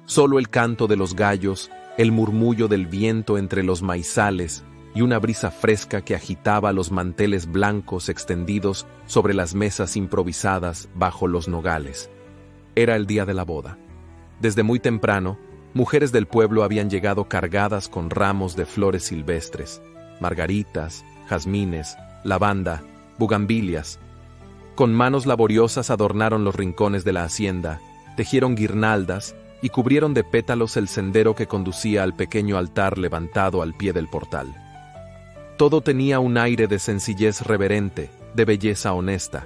Solo el canto de los gallos, el murmullo del viento entre los maizales y una brisa fresca que agitaba los manteles blancos extendidos sobre las mesas improvisadas bajo los nogales. Era el día de la boda. Desde muy temprano, mujeres del pueblo habían llegado cargadas con ramos de flores silvestres, margaritas, jazmines, lavanda, bugambilias. Con manos laboriosas adornaron los rincones de la hacienda, tejieron guirnaldas y cubrieron de pétalos el sendero que conducía al pequeño altar levantado al pie del portal. Todo tenía un aire de sencillez reverente, de belleza honesta.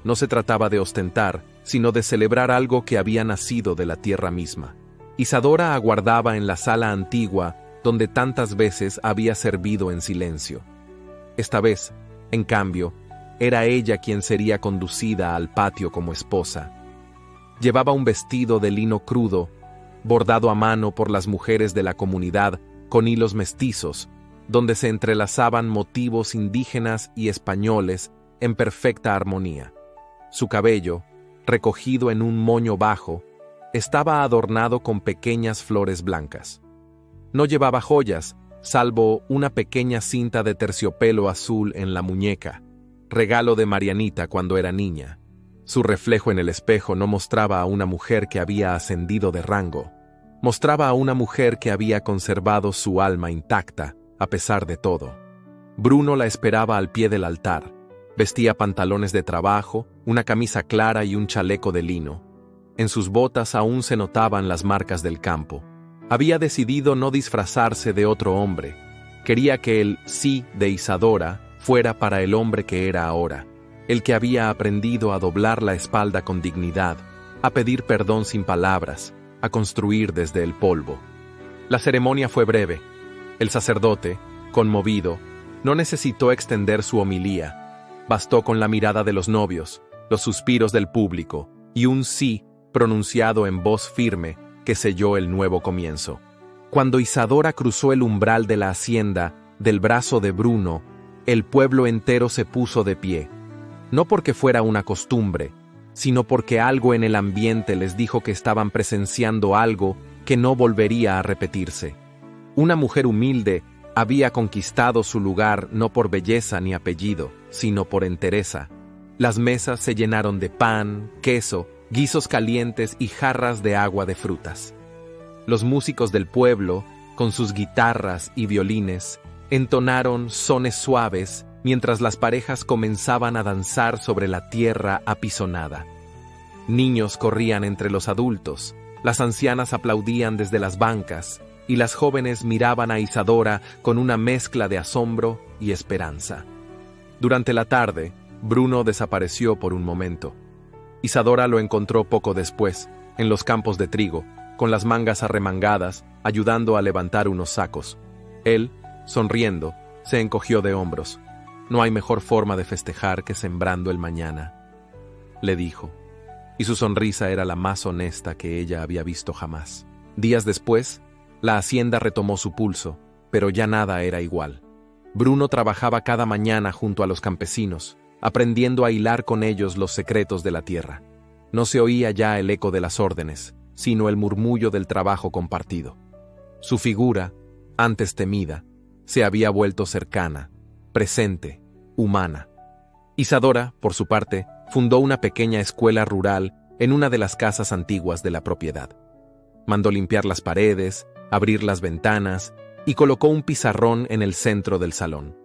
No se trataba de ostentar, sino de celebrar algo que había nacido de la tierra misma. Isadora aguardaba en la sala antigua, donde tantas veces había servido en silencio. Esta vez, en cambio, era ella quien sería conducida al patio como esposa. Llevaba un vestido de lino crudo, bordado a mano por las mujeres de la comunidad con hilos mestizos, donde se entrelazaban motivos indígenas y españoles en perfecta armonía. Su cabello, recogido en un moño bajo, estaba adornado con pequeñas flores blancas. No llevaba joyas, salvo una pequeña cinta de terciopelo azul en la muñeca, regalo de Marianita cuando era niña. Su reflejo en el espejo no mostraba a una mujer que había ascendido de rango, mostraba a una mujer que había conservado su alma intacta, a pesar de todo. Bruno la esperaba al pie del altar. Vestía pantalones de trabajo, una camisa clara y un chaleco de lino. En sus botas aún se notaban las marcas del campo. Había decidido no disfrazarse de otro hombre. Quería que el sí de Isadora fuera para el hombre que era ahora, el que había aprendido a doblar la espalda con dignidad, a pedir perdón sin palabras, a construir desde el polvo. La ceremonia fue breve. El sacerdote, conmovido, no necesitó extender su homilía. Bastó con la mirada de los novios, los suspiros del público y un sí pronunciado en voz firme que selló el nuevo comienzo. Cuando Isadora cruzó el umbral de la hacienda, del brazo de Bruno, el pueblo entero se puso de pie. No porque fuera una costumbre, sino porque algo en el ambiente les dijo que estaban presenciando algo que no volvería a repetirse. Una mujer humilde había conquistado su lugar no por belleza ni apellido, sino por entereza. Las mesas se llenaron de pan, queso, guisos calientes y jarras de agua de frutas. Los músicos del pueblo, con sus guitarras y violines, entonaron sones suaves mientras las parejas comenzaban a danzar sobre la tierra apisonada. Niños corrían entre los adultos, las ancianas aplaudían desde las bancas, y las jóvenes miraban a Isadora con una mezcla de asombro y esperanza. Durante la tarde, Bruno desapareció por un momento. Isadora lo encontró poco después, en los campos de trigo, con las mangas arremangadas, ayudando a levantar unos sacos. Él, sonriendo, se encogió de hombros. «No hay mejor forma de festejar que sembrando el mañana», le dijo, y su sonrisa era la más honesta que ella había visto jamás. Días después, la hacienda retomó su pulso, pero ya nada era igual. Bruno trabajaba cada mañana junto a los campesinos, aprendiendo a hilar con ellos los secretos de la tierra. No se oía ya el eco de las órdenes, sino el murmullo del trabajo compartido. Su figura, antes temida, se había vuelto cercana, presente, humana. Isadora, por su parte, fundó una pequeña escuela rural en una de las casas antiguas de la propiedad. Mandó limpiar las paredes, abrir las ventanas y colocó un pizarrón en el centro del salón.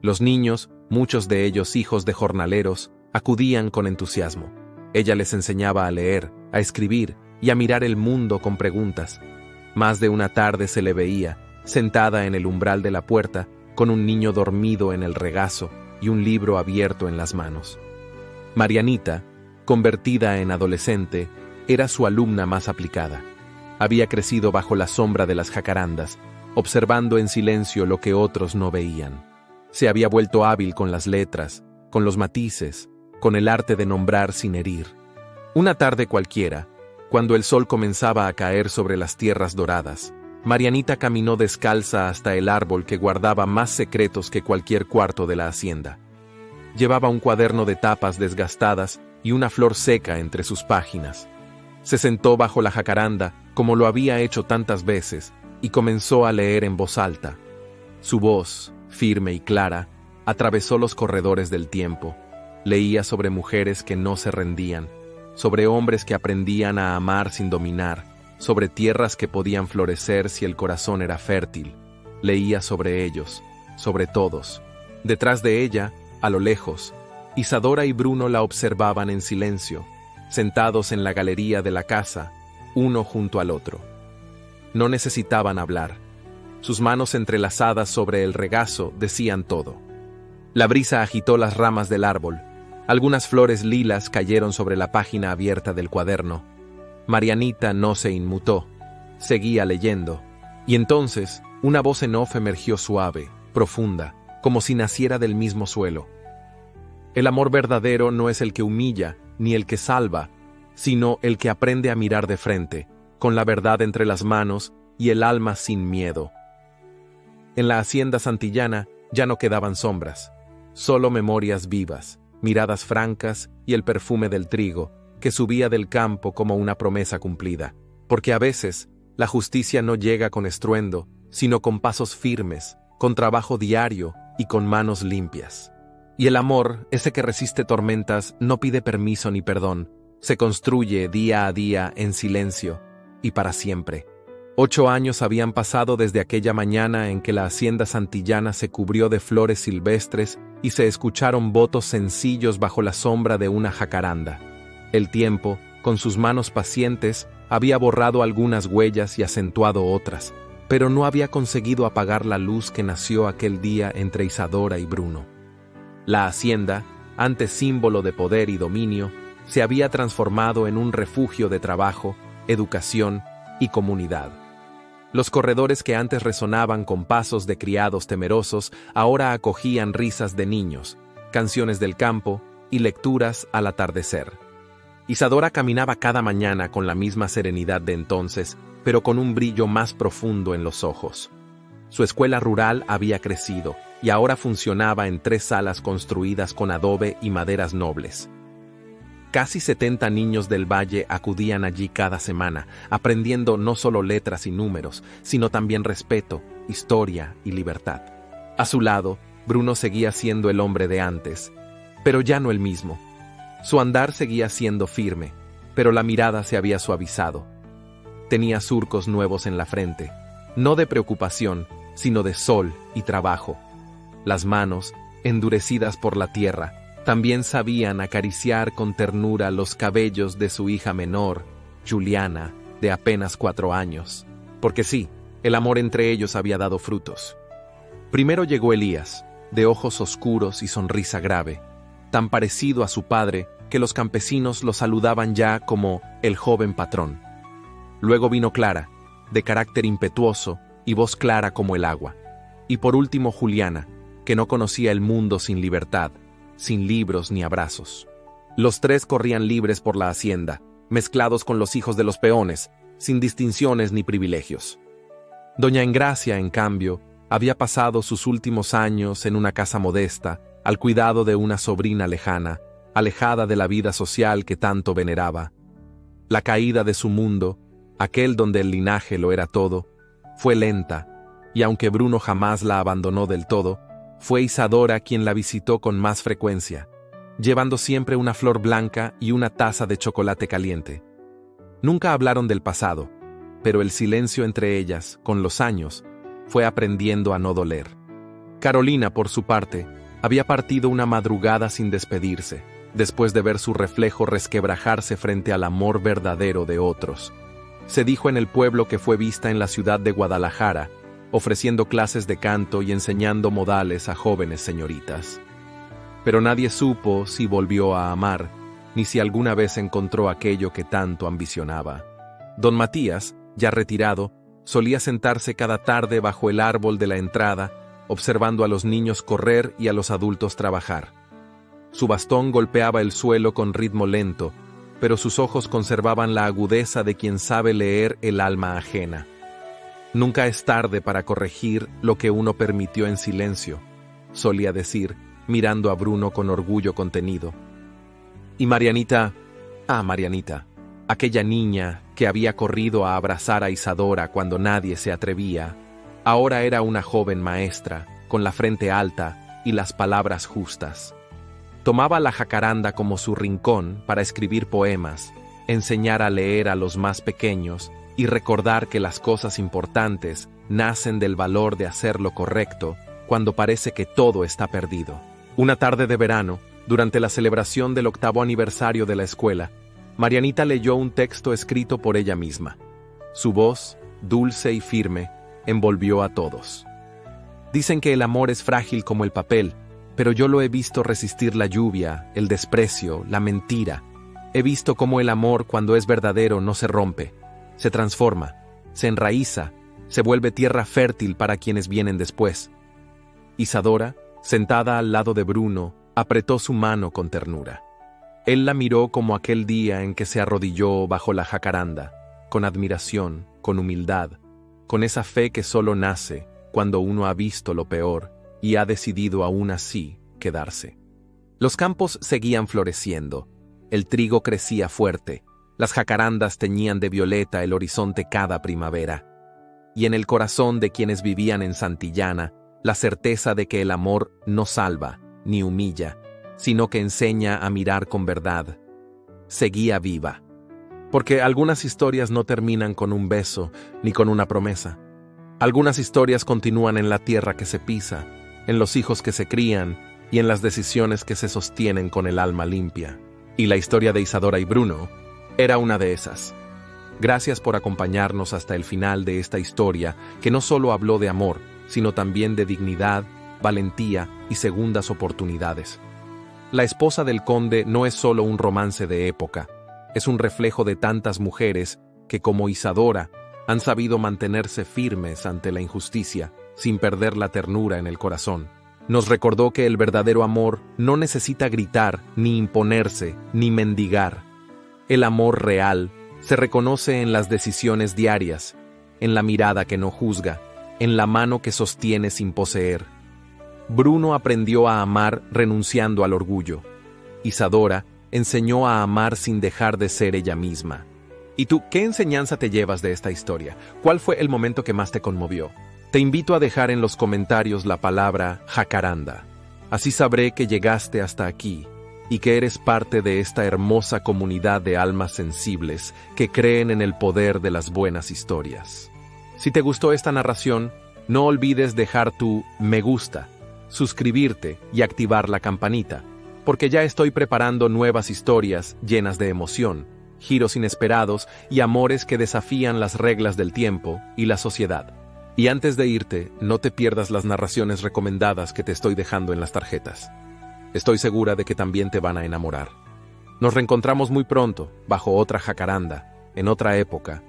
Los niños, muchos de ellos hijos de jornaleros, acudían con entusiasmo. Ella les enseñaba a leer, a escribir y a mirar el mundo con preguntas. Más de una tarde se le veía, sentada en el umbral de la puerta, con un niño dormido en el regazo y un libro abierto en las manos. Marianita, convertida en adolescente, era su alumna más aplicada. Había crecido bajo la sombra de las jacarandas, observando en silencio lo que otros no veían. Se había vuelto hábil con las letras, con los matices, con el arte de nombrar sin herir. Una tarde cualquiera, cuando el sol comenzaba a caer sobre las tierras doradas, Marianita caminó descalza hasta el árbol que guardaba más secretos que cualquier cuarto de la hacienda. Llevaba un cuaderno de tapas desgastadas y una flor seca entre sus páginas. Se sentó bajo la jacaranda, como lo había hecho tantas veces, y comenzó a leer en voz alta. Su voz, firme y clara, atravesó los corredores del tiempo. Leía sobre mujeres que no se rendían, sobre hombres que aprendían a amar sin dominar, sobre tierras que podían florecer si el corazón era fértil. Leía sobre ellos, sobre todos. Detrás de ella, a lo lejos, Isadora y Bruno la observaban en silencio, sentados en la galería de la casa, uno junto al otro. No necesitaban hablar. Sus manos entrelazadas sobre el regazo decían todo. La brisa agitó las ramas del árbol. Algunas flores lilas cayeron sobre la página abierta del cuaderno. Marianita no se inmutó. Seguía leyendo. Y entonces, una voz en off emergió suave, profunda, como si naciera del mismo suelo. El amor verdadero no es el que humilla, ni el que salva, sino el que aprende a mirar de frente, con la verdad entre las manos y el alma sin miedo. En la hacienda santillana ya no quedaban sombras, solo memorias vivas, miradas francas y el perfume del trigo, que subía del campo como una promesa cumplida, porque a veces la justicia no llega con estruendo, sino con pasos firmes, con trabajo diario y con manos limpias. Y el amor, ese que resiste tormentas, no pide permiso ni perdón, se construye día a día en silencio y para siempre. 8 años habían pasado desde aquella mañana en que la hacienda santillana se cubrió de flores silvestres y se escucharon votos sencillos bajo la sombra de una jacaranda. El tiempo, con sus manos pacientes, había borrado algunas huellas y acentuado otras, pero no había conseguido apagar la luz que nació aquel día entre Isadora y Bruno. La hacienda, antes símbolo de poder y dominio, se había transformado en un refugio de trabajo, educación y comunidad. Los corredores que antes resonaban con pasos de criados temerosos ahora acogían risas de niños, canciones del campo y lecturas al atardecer. Isadora caminaba cada mañana con la misma serenidad de entonces, pero con un brillo más profundo en los ojos. Su escuela rural había crecido y ahora funcionaba en 3 salas construidas con adobe y maderas nobles. Casi 70 niños del valle acudían allí cada semana, aprendiendo no solo letras y números, sino también respeto, historia y libertad. A su lado, Bruno seguía siendo el hombre de antes, pero ya no el mismo. Su andar seguía siendo firme, pero la mirada se había suavizado. Tenía surcos nuevos en la frente, no de preocupación, sino de sol y trabajo. Las manos, endurecidas por la tierra, también sabían acariciar con ternura los cabellos de su hija menor, Juliana, de apenas 4 años. Porque sí, El amor entre ellos había dado frutos. Primero llegó Elías, de ojos oscuros y sonrisa grave, tan parecido a su padre que los campesinos lo saludaban ya como el joven patrón. Luego vino Clara, de carácter impetuoso y voz clara como el agua. Y por último Juliana, que no conocía el mundo sin libertad, sin libros ni abrazos. Los tres corrían libres por la hacienda, mezclados con los hijos de los peones, sin distinciones ni privilegios. Doña Engracia, en cambio, había pasado sus últimos años en una casa modesta, al cuidado de una sobrina lejana, alejada de la vida social que tanto veneraba. La caída de su mundo, aquel donde el linaje lo era todo, fue lenta, y aunque Bruno jamás la abandonó del todo, fue Isadora quien la visitó con más frecuencia, llevando siempre una flor blanca y una taza de chocolate caliente. Nunca hablaron del pasado, pero el silencio entre ellas, con los años, fue aprendiendo a no doler. Carolina, por su parte, había partido una madrugada sin despedirse, después de ver su reflejo resquebrajarse frente al amor verdadero de otros. Se dijo en el pueblo que fue vista en la ciudad de Guadalajara, ofreciendo clases de canto y enseñando modales a jóvenes señoritas. Pero nadie supo si volvió a amar, ni si alguna vez encontró aquello que tanto ambicionaba. Don Matías, ya retirado, solía sentarse cada tarde bajo el árbol de la entrada, observando a los niños correr y a los adultos trabajar. Su bastón golpeaba el suelo con ritmo lento, pero sus ojos conservaban la agudeza de quien sabe leer el alma ajena. Nunca es tarde para corregir lo que uno permitió en silencio, solía decir, mirando a Bruno con orgullo contenido. Y Marianita, Marianita, aquella niña que había corrido a abrazar a Isadora cuando nadie se atrevía, ahora era una joven maestra, con la frente alta y las palabras justas. Tomaba la jacaranda como su rincón para escribir poemas, enseñar a leer a los más pequeños y recordar que las cosas importantes nacen del valor de hacer lo correcto cuando parece que todo está perdido. Una tarde de verano, durante la celebración del 8º aniversario de la escuela, Marianita leyó un texto escrito por ella misma. Su voz, dulce y firme, envolvió a todos. Dicen que el amor es frágil como el papel, pero yo lo he visto resistir la lluvia, el desprecio, la mentira. He visto cómo el amor, cuando es verdadero, no se rompe, se transforma, se enraiza, se vuelve tierra fértil para quienes vienen después. Isadora, sentada al lado de Bruno, apretó su mano con ternura. Él la miró como aquel día en que se arrodilló bajo la jacaranda, con admiración, con humildad, con esa fe que solo nace cuando uno ha visto lo peor y ha decidido aún así quedarse. Los campos seguían floreciendo, el trigo crecía fuerte, las jacarandas teñían de violeta el horizonte cada primavera, y en el corazón de quienes vivían en Santillana, la certeza de que el amor no salva ni humilla, sino que enseña a mirar con verdad, seguía viva. Porque algunas historias no terminan con un beso ni con una promesa. Algunas historias continúan en la tierra que se pisa, en los hijos que se crían y en las decisiones que se sostienen con el alma limpia. Y la historia de Isadora y Bruno era una de esas. Gracias por acompañarnos hasta el final de esta historia que no solo habló de amor, sino también de dignidad, valentía y segundas oportunidades. La esposa del conde no es solo un romance de época, es un reflejo de tantas mujeres que, como Isadora, han sabido mantenerse firmes ante la injusticia, sin perder la ternura en el corazón. Nos recordó que el verdadero amor no necesita gritar, ni imponerse, ni mendigar. El amor real se reconoce en las decisiones diarias, en la mirada que no juzga, en la mano que sostiene sin poseer. Bruno aprendió a amar renunciando al orgullo. Isadora enseñó a amar sin dejar de ser ella misma. ¿Y tú, qué enseñanza te llevas de esta historia? ¿Cuál fue el momento que más te conmovió? Te invito a dejar en los comentarios la palabra jacaranda. Así sabré que llegaste hasta aquí y que eres parte de esta hermosa comunidad de almas sensibles que creen en el poder de las buenas historias. Si te gustó esta narración, no olvides dejar tu me gusta, suscribirte y activar la campanita, porque ya estoy preparando nuevas historias llenas de emoción, giros inesperados y amores que desafían las reglas del tiempo y la sociedad. Y antes de irte, no te pierdas las narraciones recomendadas que te estoy dejando en las tarjetas. Estoy segura de que también te van a enamorar. Nos reencontramos muy pronto, bajo otra jacaranda, en otra época,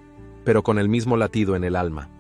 pero con el mismo latido en el alma.